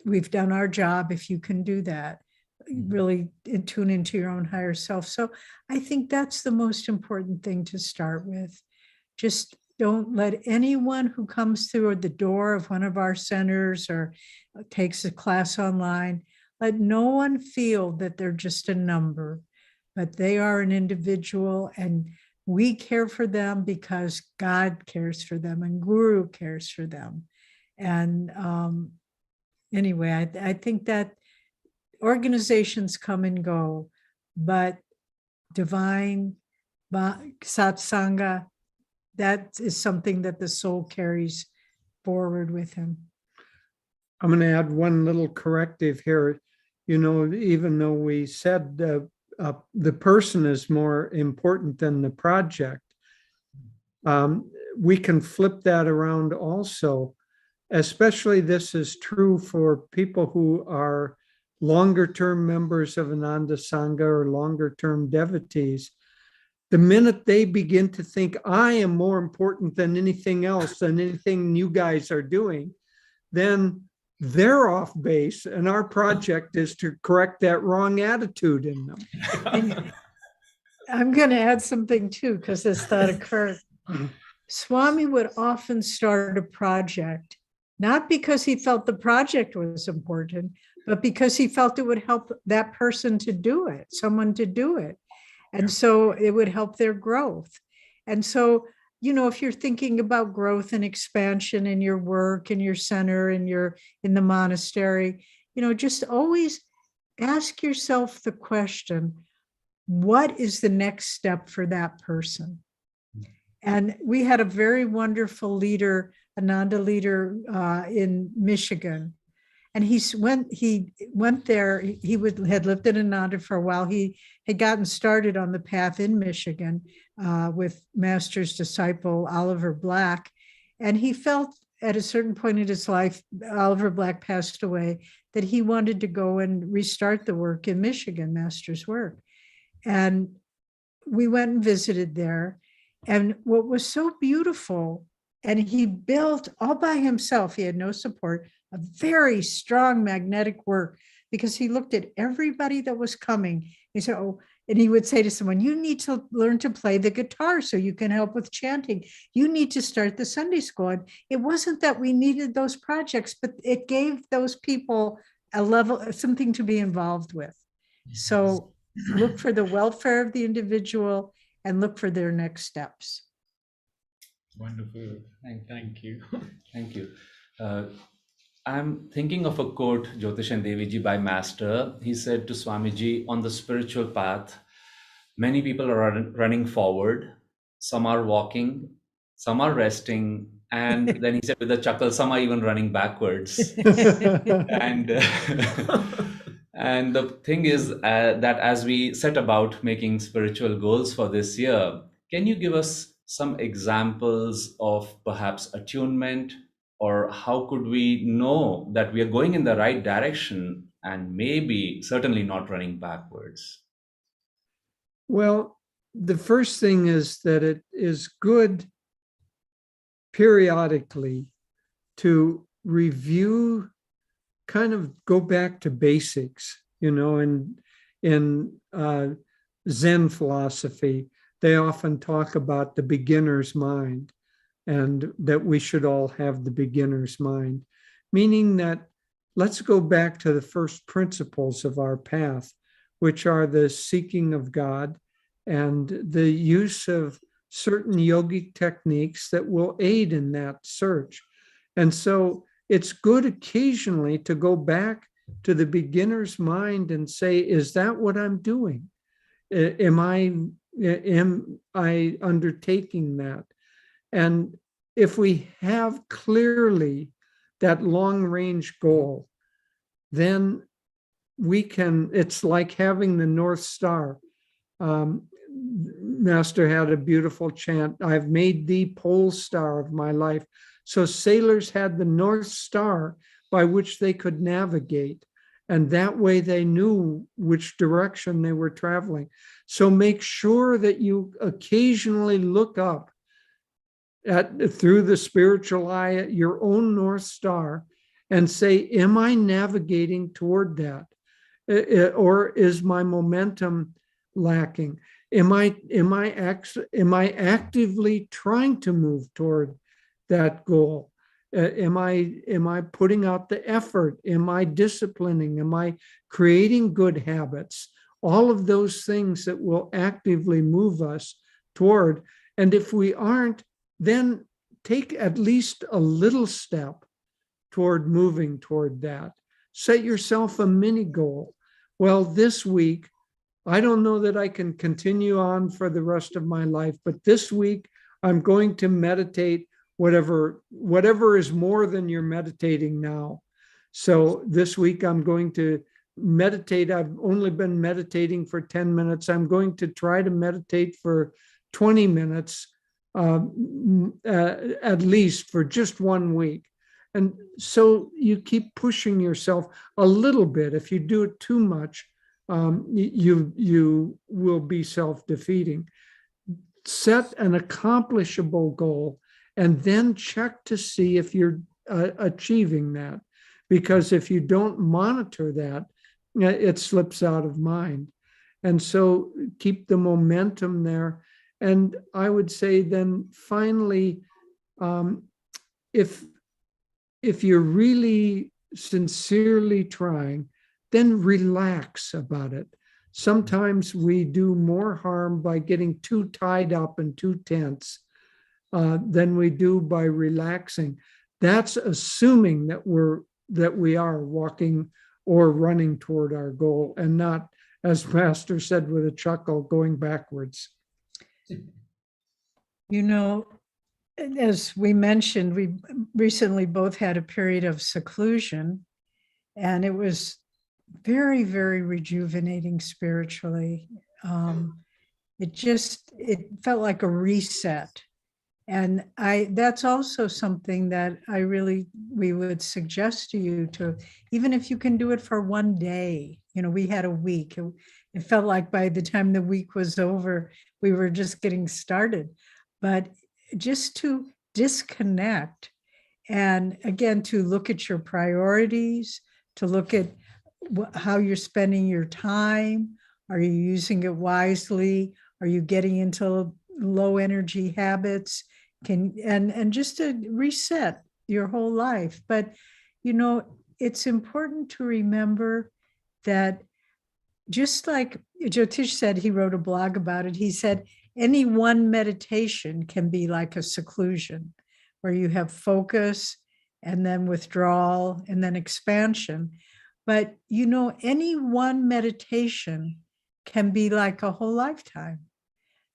we've done our job. If you can do that, really tune into your own higher self. So I think that's the most important thing to start with. Just don't let anyone who comes through the door of one of our centers or takes a class online, let no one feel that they're just a number, but they are an individual, and we care for them because God cares for them and Guru cares for them. And anyway, I think that organizations come and go, but divine satsanga, that is something that the soul carries forward with him. I'm going to add one little corrective here. Even though we said the person is more important than the project, we can flip that around also. Especially this is true for people who are longer-term members of Ananda Sangha or longer-term devotees. The minute they begin to think, I am more important than anything else, than anything you guys are doing, then they're off base, and our project is to correct that wrong attitude in them. And I'm going to add something too, because this thought occurred. Swami would often start a project, not because he felt the project was important, but because he felt it would help that person to do it, someone to do it. And so it would help their growth. And so, if you're thinking about growth and expansion in your work, in your center, in the monastery, just always ask yourself the question, what is the next step for that person? And we had a very wonderful leader, Ananda leader in Michigan. And he went there, had lived in Ananda for a while. He had gotten started on the path in Michigan with Master's disciple, Oliver Black. And he felt at a certain point in his life, Oliver Black passed away, that he wanted to go and restart the work in Michigan, Master's work. And we went and visited there. And what was so beautiful, and he built all by himself, he had no support, a very strong magnetic work, because he looked at everybody that was coming. He said, oh, and he would say to someone, you need to learn to play the guitar so you can help with chanting. You need to start the Sunday school. And it wasn't that we needed those projects, but it gave those people a level, something to be involved with. So look for the welfare of the individual and look for their next steps. Wonderful. Thank you. Thank you. I'm thinking of a quote, Jyotish and Deviji, by Master. He said to Swamiji, on the spiritual path, many people are running forward, some are walking, some are resting, and then he said with a chuckle, some are even running backwards. And and the thing is that as we set about making spiritual goals for this year, can you give us some examples of perhaps attunement, or how could we know that we are going in the right direction and maybe certainly not running backwards? Well, the first thing is that it is good periodically to review, kind of go back to basics, in Zen philosophy, they often talk about the beginner's mind, and that we should all have the beginner's mind, meaning that let's go back to the first principles of our path, which are the seeking of God and the use of certain yogic techniques that will aid in that search. And so it's good occasionally to go back to the beginner's mind and say, is that what I'm doing? Am I undertaking that? And if we have clearly that long range goal, then we can, it's like having the North Star. Master had a beautiful chant, I've made thee pole star of my life. So sailors had the North Star by which they could navigate. And that way they knew which direction they were traveling. So make sure that you occasionally look up through the spiritual eye at your own North Star and say, am I navigating toward that? Or is my momentum lacking? Am I actively trying to move toward that goal? Am I putting out the effort? Am I disciplining? Am I creating good habits? All of those things that will actively move us toward. And if we aren't, then take at least a little step toward moving toward that. Set yourself a mini goal. Well, this week, I don't know that I can continue on for the rest of my life, but this week I'm going to meditate whatever is more than you're meditating now. So this week I'm going to meditate. I've only been meditating for 10 minutes. I'm going to try to meditate for 20 minutes at least for just 1 week. And so you keep pushing yourself a little bit. If you do it too much, you will be self-defeating. Set an accomplishable goal and then check to see if you're achieving that. Because if you don't monitor that, it slips out of mind. And so keep the momentum there. And I would say then finally, if you're really sincerely trying, then relax about it. Sometimes we do more harm by getting too tied up and too tense than we do by relaxing. That's assuming that we are walking or running toward our goal and not, as Master said with a chuckle, going backwards. As we mentioned, we recently both had a period of seclusion, and it was very, very rejuvenating spiritually. It felt like a reset. And that's also something that we would suggest to you to, even if you can do it for 1 day, we had a week. It felt like by the time the week was over, we were just getting started. But just to disconnect and again, to look at your priorities, to look at how you're spending your time. Are you using it wisely? Are you getting into low energy habits? And just to reset your whole life. But, it's important to remember that just like Jyotish said, he wrote a blog about it. He said, any one meditation can be like a seclusion where you have focus and then withdrawal and then expansion. But, any one meditation can be like a whole lifetime,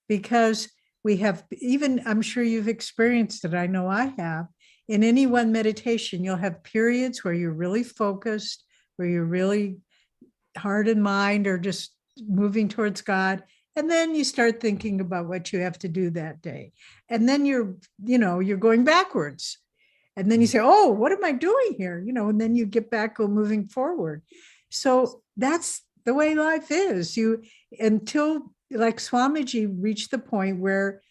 because we have, even, I'm sure you've experienced it, I know I have, in any one meditation, you'll have periods where you're really focused, where you're really heart and mind are just moving towards God. And then you start thinking about what you have to do that day. And then you're going backwards. And then you say, oh, what am I doing here? And then you get back moving forward. So that's the way life is. Until like Swamiji reached the point where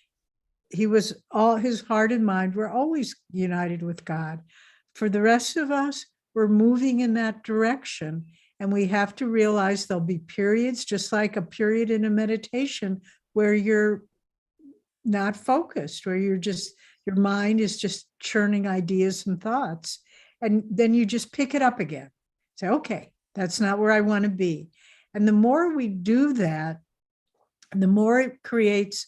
he was all his heart and mind were always united with God. For the rest of us, we're moving in that direction. And we have to realize there'll be periods, just like a period in a meditation, where you're not focused, where you're just, your mind is just churning ideas and thoughts. And then you just pick it up again. Say, okay, that's not where I want to be. And the more we do that, the more it creates,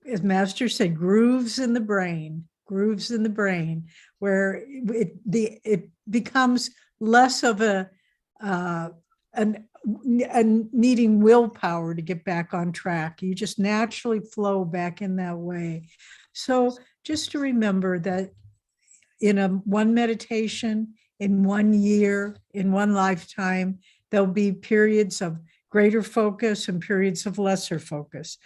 as Master said, grooves in the brain, where it becomes less of a needing willpower to get back on track. You just naturally flow back in that way. So just to remember that in one meditation, in 1 year, in one lifetime, there'll be periods of greater focus and periods of lesser focus,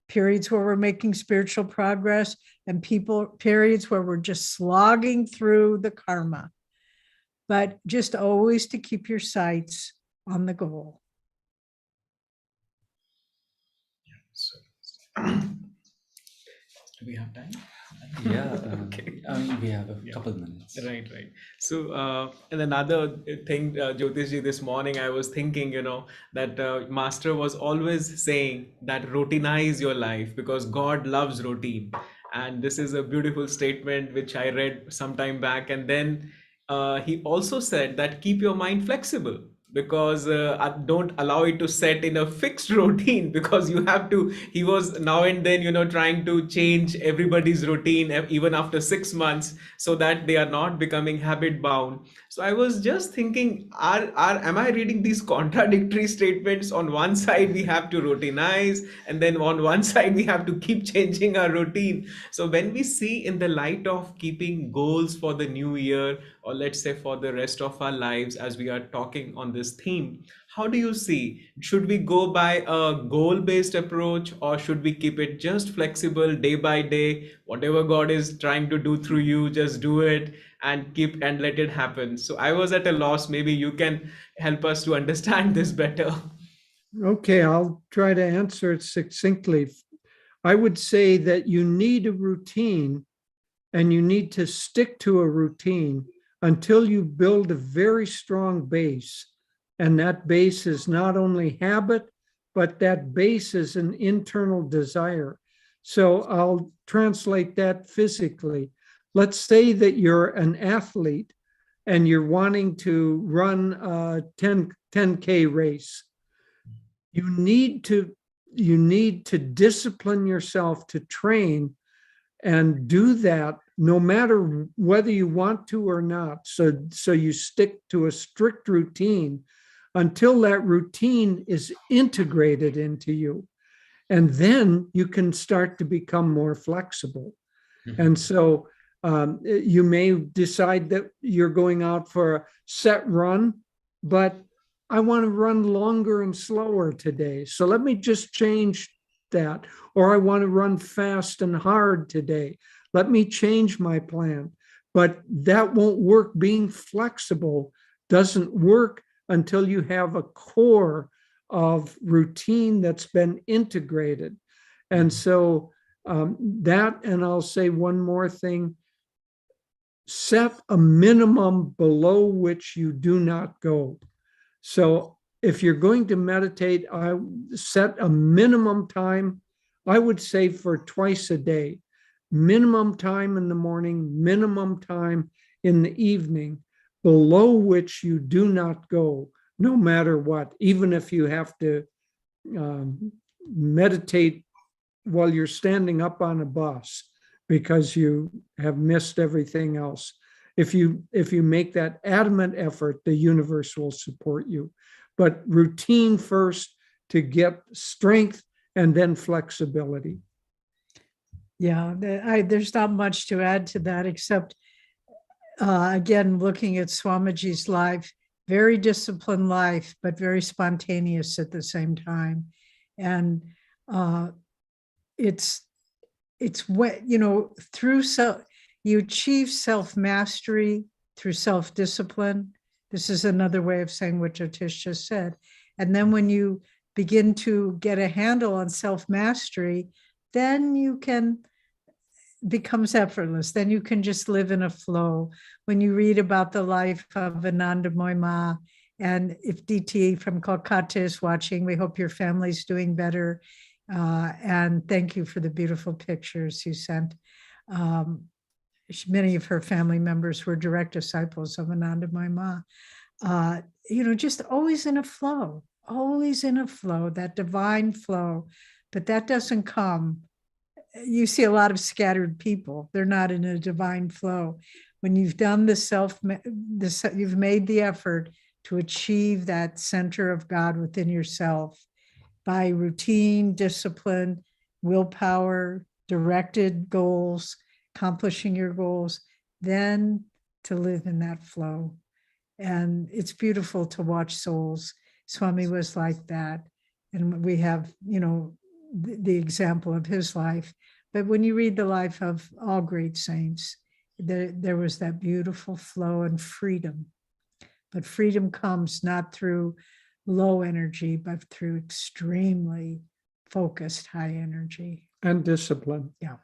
periods where we're making spiritual progress, and periods where we're just slogging through the karma. But just always to keep your sights on the goal. Do we have time? Yeah. Okay. We have a couple minutes. Right. And another thing, Jyotishji, this morning I was thinking, that Master was always saying that routinize your life because God loves routine. And this is a beautiful statement which I read some time back. And then he also said that keep your mind flexible, because don't allow it to set in a fixed routine, because you have to, he was now and then trying to change everybody's routine even after 6 months, so that they are not becoming habit bound. So I was just thinking, am I reading these contradictory statements? On one side we have to routinize, and then on one side we have to keep changing our routine. So when we see in the light of keeping goals for the new year, or let's say for the rest of our lives, as we are talking on this theme, how do you see, should we go by a goal-based approach, or should we keep it just flexible day by day? Whatever God is trying to do through you, just do it and keep and let it happen. So I was at a loss. Maybe you can help us to understand this better. Okay, I'll try to answer it succinctly. I would say that you need a routine, and you need to stick to a routine until you build a very strong base. And that base is not only habit, but that base is an internal desire. So I'll translate that physically. Let's say that you're an athlete and you're wanting to run a 10K race. You need to discipline yourself to train and do that no matter whether you want to or not. So you stick to a strict routine until that routine is integrated into you. And then you can start to become more flexible. Mm-hmm. And so you may decide that you're going out for a set run, but I want to run longer and slower today. So let me just change that. Or I want to run fast and hard today. Let me change my plan. But that won't work. Being flexible doesn't work until you have a core of routine that's been integrated. And so that, and I'll say one more thing, set a minimum below which you do not go. So if you're going to meditate, I set a minimum time, I would say for twice a day, minimum time in the morning, minimum time in the evening, below which you do not go, no matter what, even if you have to meditate while you're standing up on a bus because you have missed everything else. If you make that adamant effort, the universe will support you. But routine first to get strength and then flexibility. Yeah, there's not much to add to that, except, again, looking at Swamiji's life, very disciplined life, but very spontaneous at the same time. And it's what, through you achieve self-mastery through self-discipline. This is another way of saying what Jyotish just said. And then when you begin to get a handle on self-mastery, then you can becomes effortless. Then you can just live in a flow. When you read about the life of Ananda Ma, and if DT from Kolkata is watching, we hope your family's doing better. And thank you for the beautiful pictures you sent. Many of her family members were direct disciples of Ananda Ma. Just always in a flow, that divine flow. But that doesn't come. You see a lot of scattered people. They're not in a divine flow. When you've done you've made the effort to achieve that center of God within yourself by routine, discipline, willpower, directed goals, accomplishing your goals, then to live in that flow. And it's beautiful to watch souls. Swami was like that. And we have, the example of his life. But when you read the life of all great saints, there was that beautiful flow and freedom. But freedom comes not through low energy, but through extremely focused high energy. And discipline. Yeah.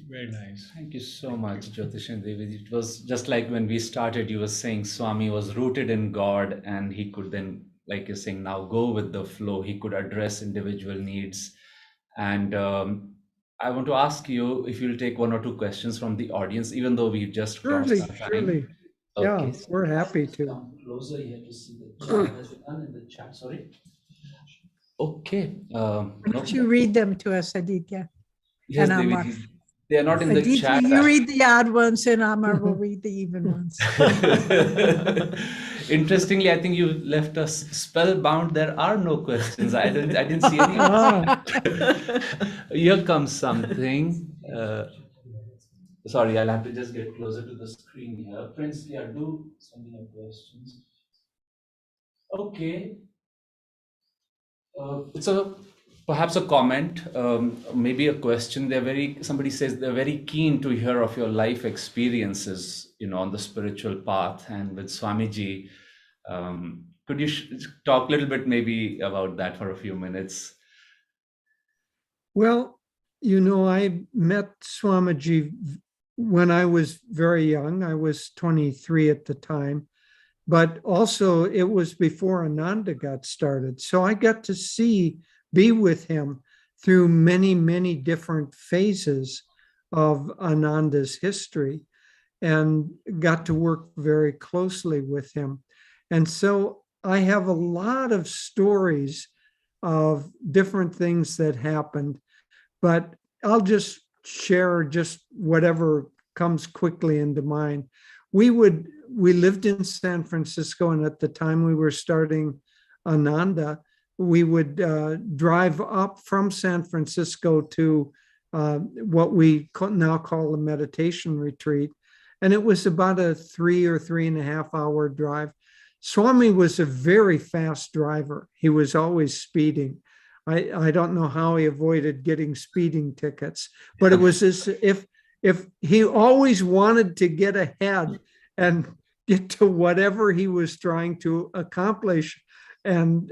Very nice. Thank you so much, Jyotish and Deviji. It was just like when we started, you were saying Swami was rooted in God, and he could then, like you're saying, now go with the flow. He could address individual needs. And I want to ask you if you'll take one or two questions from the audience, even though we've just crossed our time. Surely. Okay, Yeah, so we're happy to. come closer here to see the chat. Has it done in the chat? Sorry. Okay. Why don't you read them to us, Aditya? Yes, and Amar. Deviji. They are not in the Aditya, chat. you read the odd ones, and Amar will read the even ones. Interestingly, I think you left us spellbound. There are no questions. I didn't see any. Here comes something. Sorry, I'll have to just get closer to the screen here. Prince, yeah, do send me your questions. Okay. It's perhaps a comment, maybe a question. Somebody says they're very keen to hear of your life experiences, on the spiritual path and with Swamiji. Could you talk a little bit maybe about that for a few minutes? Well, I met Swamiji when I was very young. I was 23 at the time, but also it was before Ananda got started. So I got to be with him through many, many different phases of Ananda's history and got to work very closely with him. And so I have a lot of stories of different things that happened, but I'll just share just whatever comes quickly into mind. We lived in San Francisco, and at the time we were starting Ananda, we would drive up from San Francisco to what we now call a meditation retreat. And it was about a 3 or 3.5 hour drive. Swami was a very fast driver. He was always speeding. I don't know how he avoided getting speeding tickets, but it was as if he always wanted to get ahead and get to whatever he was trying to accomplish. And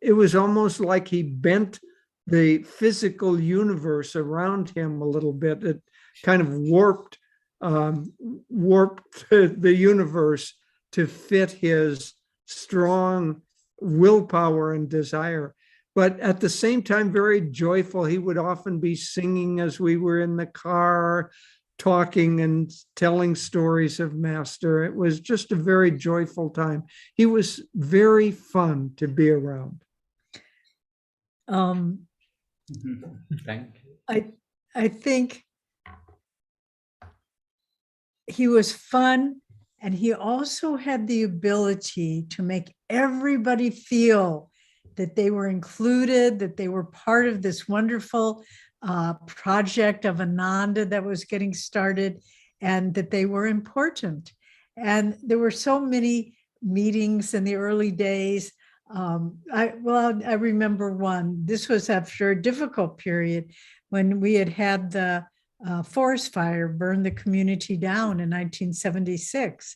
it was almost like he bent the physical universe around him a little bit. It kind of warped the universe to fit his strong willpower and desire. But at the same time, very joyful. He would often be singing as we were in the car, talking and telling stories of Master. It was just a very joyful time. He was very fun to be around. Thank you. I think he was fun, and he also had the ability to make everybody feel that they were included, that they were part of this wonderful project of Ananda that was getting started, and that they were important. And there were so many meetings in the early days. I remember one. This was after a difficult period when we had the forest fire burn the community down in 1976.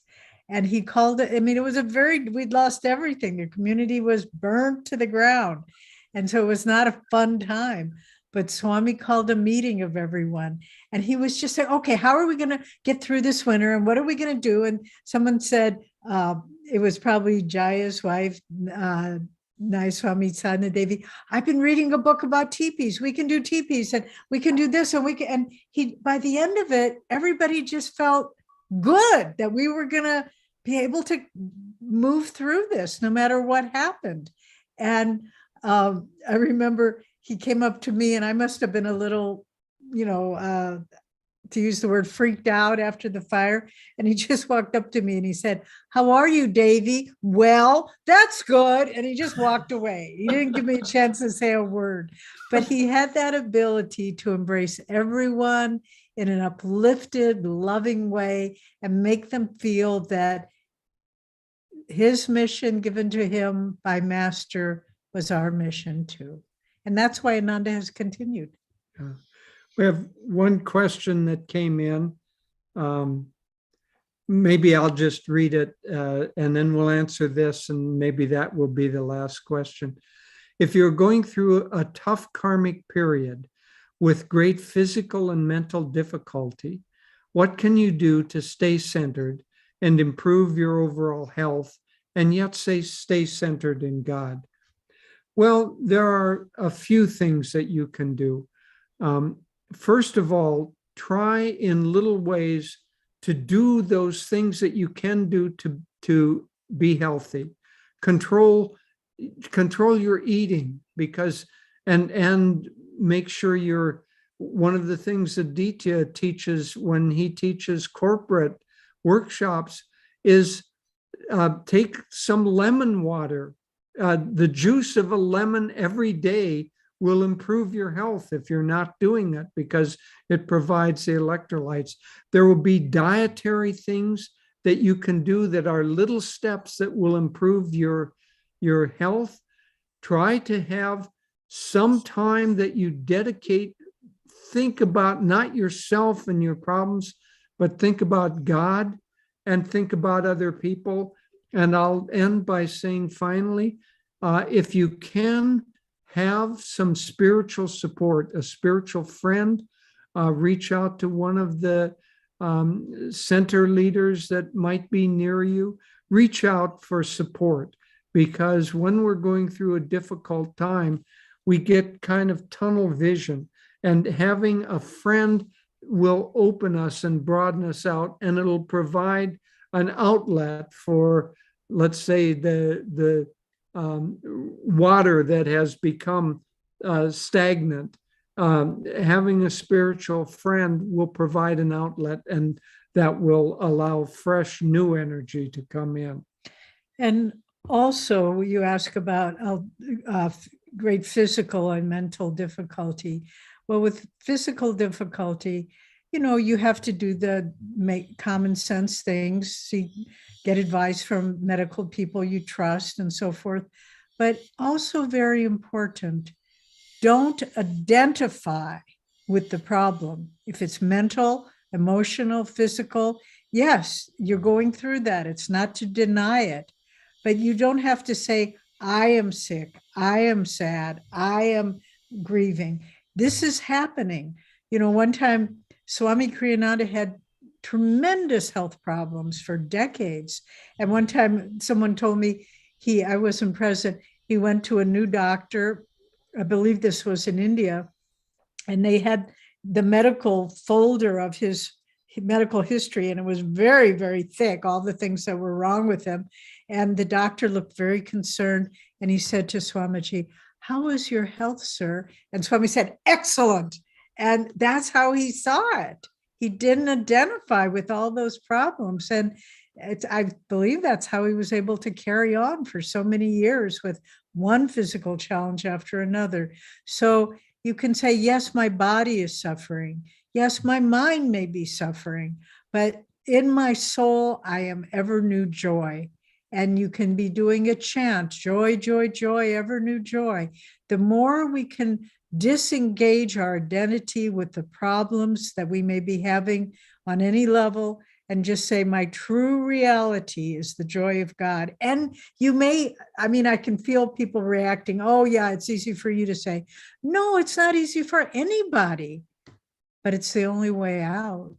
And he called it, I mean, it was we'd lost everything. The community was burnt to the ground. And so it was not a fun time. But Swami called a meeting of everyone. And he was just saying, okay, how are we going to get through this winter? And what are we going to do? And someone said, it was probably Jaya's wife, Nayaswami Devi. I've been reading a book about teepees. We can do teepees and we can do this. And he, by the end of it, everybody just felt good that we were going to be able to move through this no matter what happened. And I remember he came up to me and I must have been a little, to use the word, freaked out after the fire. And he just walked up to me and he said, "How are you, Davy?" "Well, that's good." And he just walked away. He didn't give me a chance to say a word, but he had that ability to embrace everyone in an uplifted, loving way and make them feel that his mission given to him by Master was our mission too. And that's why Ananda has continued. We have one question that came in. Maybe I'll just read it and then we'll answer this, and maybe that will be the last question. If you're going through a tough karmic period with great physical and mental difficulty, what can you do to stay centered and improve your overall health and yet stay centered in God? Well, there are a few things that you can do. First of all, try in little ways to do those things that you can do to be healthy. Control your eating, because and make sure one of the things that Aditya teaches when he teaches corporate workshops is take some lemon water. The juice of a lemon every day will improve your health if you're not doing it, because it provides the electrolytes. There will be dietary things that you can do that are little steps that will improve your health. Try to have some time that you dedicate. Think about not yourself and your problems, but think about God and think about other people. And I'll end by saying, finally, if you can have some spiritual support, a spiritual friend, reach out to one of the center leaders that might be near you. Reach out for support, because when we're going through a difficult time, we get kind of tunnel vision, and having a friend will open us and broaden us out, and it'll provide an outlet for, let's say, the water that has become stagnant. Having a spiritual friend will provide an outlet, and that will allow fresh, new energy to come in. And also, you ask about great physical and mental difficulty. Well, with physical difficulty, you have to do make common sense things, get advice from medical people you trust and so forth. But also very important, don't identify with the problem. If it's mental, emotional, physical, yes, you're going through that. It's not to deny it, but you don't have to say, I am sick, I am sad, I am grieving. This is happening. One time Swami Kriyananda had tremendous health problems for decades. And one time someone told me, I wasn't present, he went to a new doctor, I believe this was in India, and they had the medical folder of his medical history, and it was very, very thick, all the things that were wrong with him. And the doctor looked very concerned, and he said to Swamiji, "How is your health, sir?" And Swami said, "Excellent." And that's how he saw it. He didn't identify with all those problems. And I believe that's how he was able to carry on for so many years with one physical challenge after another. So you can say, yes, my body is suffering. Yes, my mind may be suffering, but in my soul, I am ever new joy. And you can be doing a chant, joy, joy, joy, ever new joy. The more we can disengage our identity with the problems that we may be having on any level and just say, my true reality is the joy of God. And you may, I mean, I can feel people reacting, oh yeah, it's easy for you to say. No, it's not easy for anybody, but it's the only way out.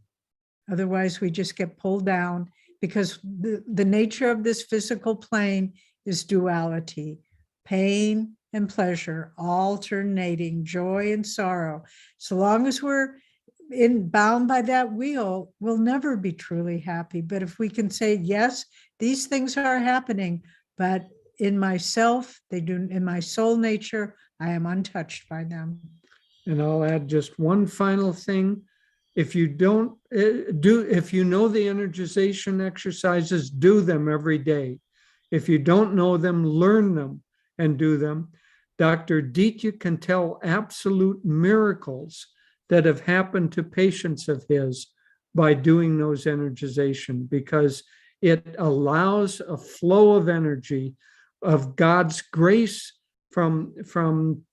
Otherwise, we just get pulled down, because the nature of this physical plane is duality, pain and pleasure, alternating joy and sorrow. So long as we're bound by that wheel, we'll never be truly happy. But if we can say, yes, these things are happening, but in myself, they do, in my soul nature, I am untouched by them. And I'll add just one final thing. If you don't if you know the energization exercises, do them every day. If you don't know them, learn them and do them. Dr. Ditya can tell absolute miracles that have happened to patients of his by doing those energization, because it allows a flow of energy of God's grace from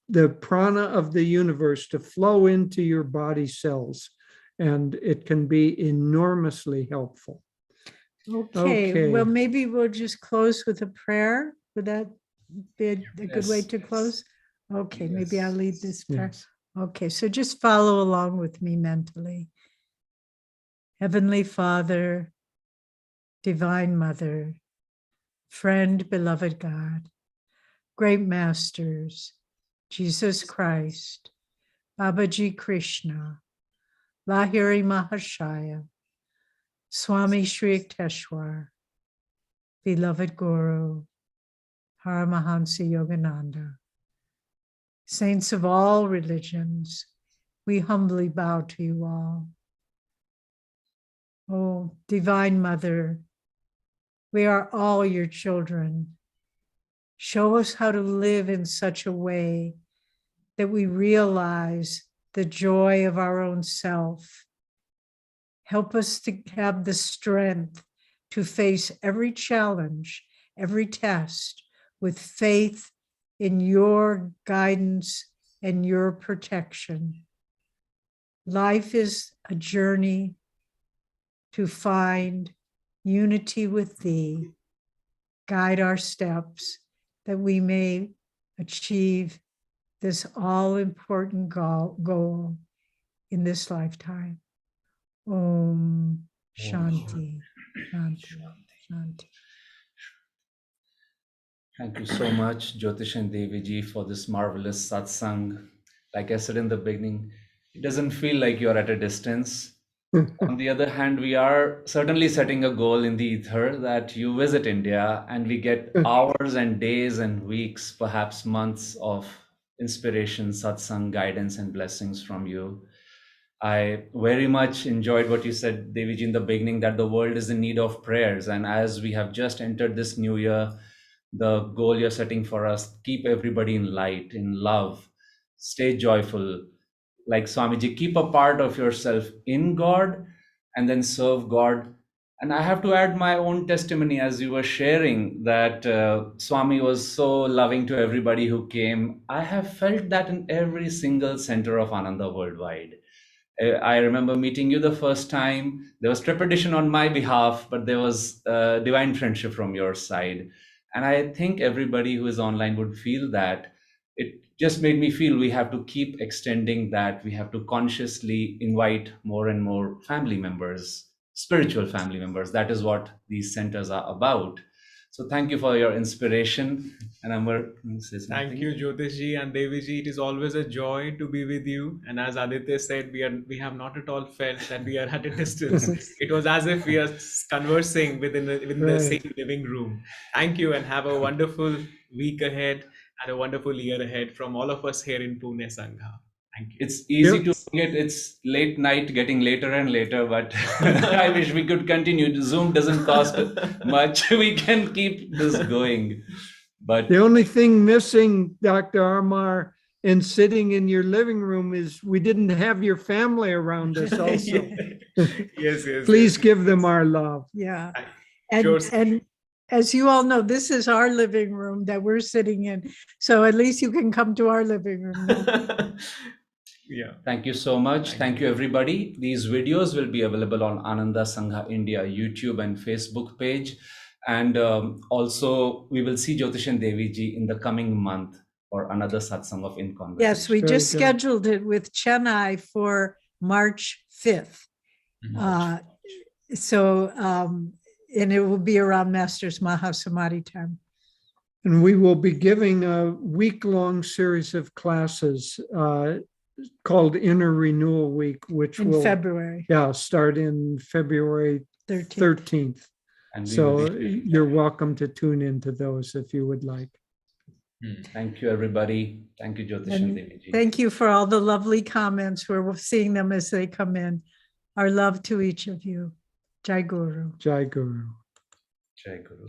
the prana of the universe to flow into your body cells. And it can be enormously helpful. Okay, well, maybe we'll just close with a prayer. Would that be a good way to close? Okay, maybe I'll lead this prayer. Yes. Okay, so just follow along with me mentally. Heavenly Father, Divine Mother, friend, beloved God, great masters, Jesus Christ, Babaji Krishna, Lahiri Mahashaya, Swami Shri Yukteswar, beloved Guru, Paramahansa Yogananda, saints of all religions, we humbly bow to you all. Oh, Divine Mother, we are all your children. Show us how to live in such a way that we realize the joy of our own self. Help us to have the strength to face every challenge, every test, with faith in your guidance and your protection. Life is a journey to find unity with thee. Guide our steps that we may achieve this all-important goal in this lifetime. Om Shanti, Shanti, Shanti. Thank you so much, Jyotish and Deviji, for this marvelous satsang. Like I said in the beginning, it doesn't feel like you're at a distance. On the other hand, we are certainly setting a goal in the ether that you visit India and we get hours and days and weeks, perhaps months of inspiration, satsang, guidance, and blessings from you. I very much enjoyed what you said, Deviji, in the beginning, that the world is in need of prayers. And as we have just entered this new year, the goal you're setting for us, keep everybody in light, in love, stay joyful. Like Swamiji, keep a part of yourself in God and then serve God. And I have to add my own testimony, as you were sharing that Swami was so loving to everybody who came. I have felt that in every single center of Ananda worldwide. I remember meeting you the first time. There was trepidation on my behalf, but there was divine friendship from your side. And I think everybody who is online would feel that. It just made me feel we have to keep extending that. We have to consciously invite more and more family members, spiritual family members. That is what these centers are about. So thank you for your inspiration. And I'm going to say something. Thank you, Jyotishji and Deviji. It is always a joy to be with you. And as Aditya said, we have not at all felt that we are at a distance. It was as if we are conversing within the same living room. Thank you, and have a wonderful week ahead and a wonderful year ahead from all of us here in Pune Sangha. Thank you. It's easy to forget it's late night, getting later and later, but I wish we could continue. Zoom doesn't cost much. We can keep this going. But the only thing missing, Dr. Amar, in sitting in your living room is we didn't have your family around us also. Yes. Please give them our love. Yeah. Sure. And as you all know, this is our living room that we're sitting in. So at least you can come to our living room now. Yeah. Thank you so much. Thank you, everybody. These videos will be available on Ananda Sangha India YouTube and Facebook page. And also, we will see Jyotish and Deviji in the coming month for another satsang of In Conversation. Yes, we Very just good. scheduled it with Chennai for March 5th. And it will be around Master's Mahasamadhi time. And we will be giving a week-long series of classes called Inner Renewal Week, which In will February start in February 13th. 13th. And we So will be- you're welcome to tune into those if you would like. Thank you, everybody. Thank you, Jyotish and And Deviji. thank you for all the lovely comments. We're seeing them as they come in. Our love to each of you. Jai Guru. Jai Guru. Jai Guru.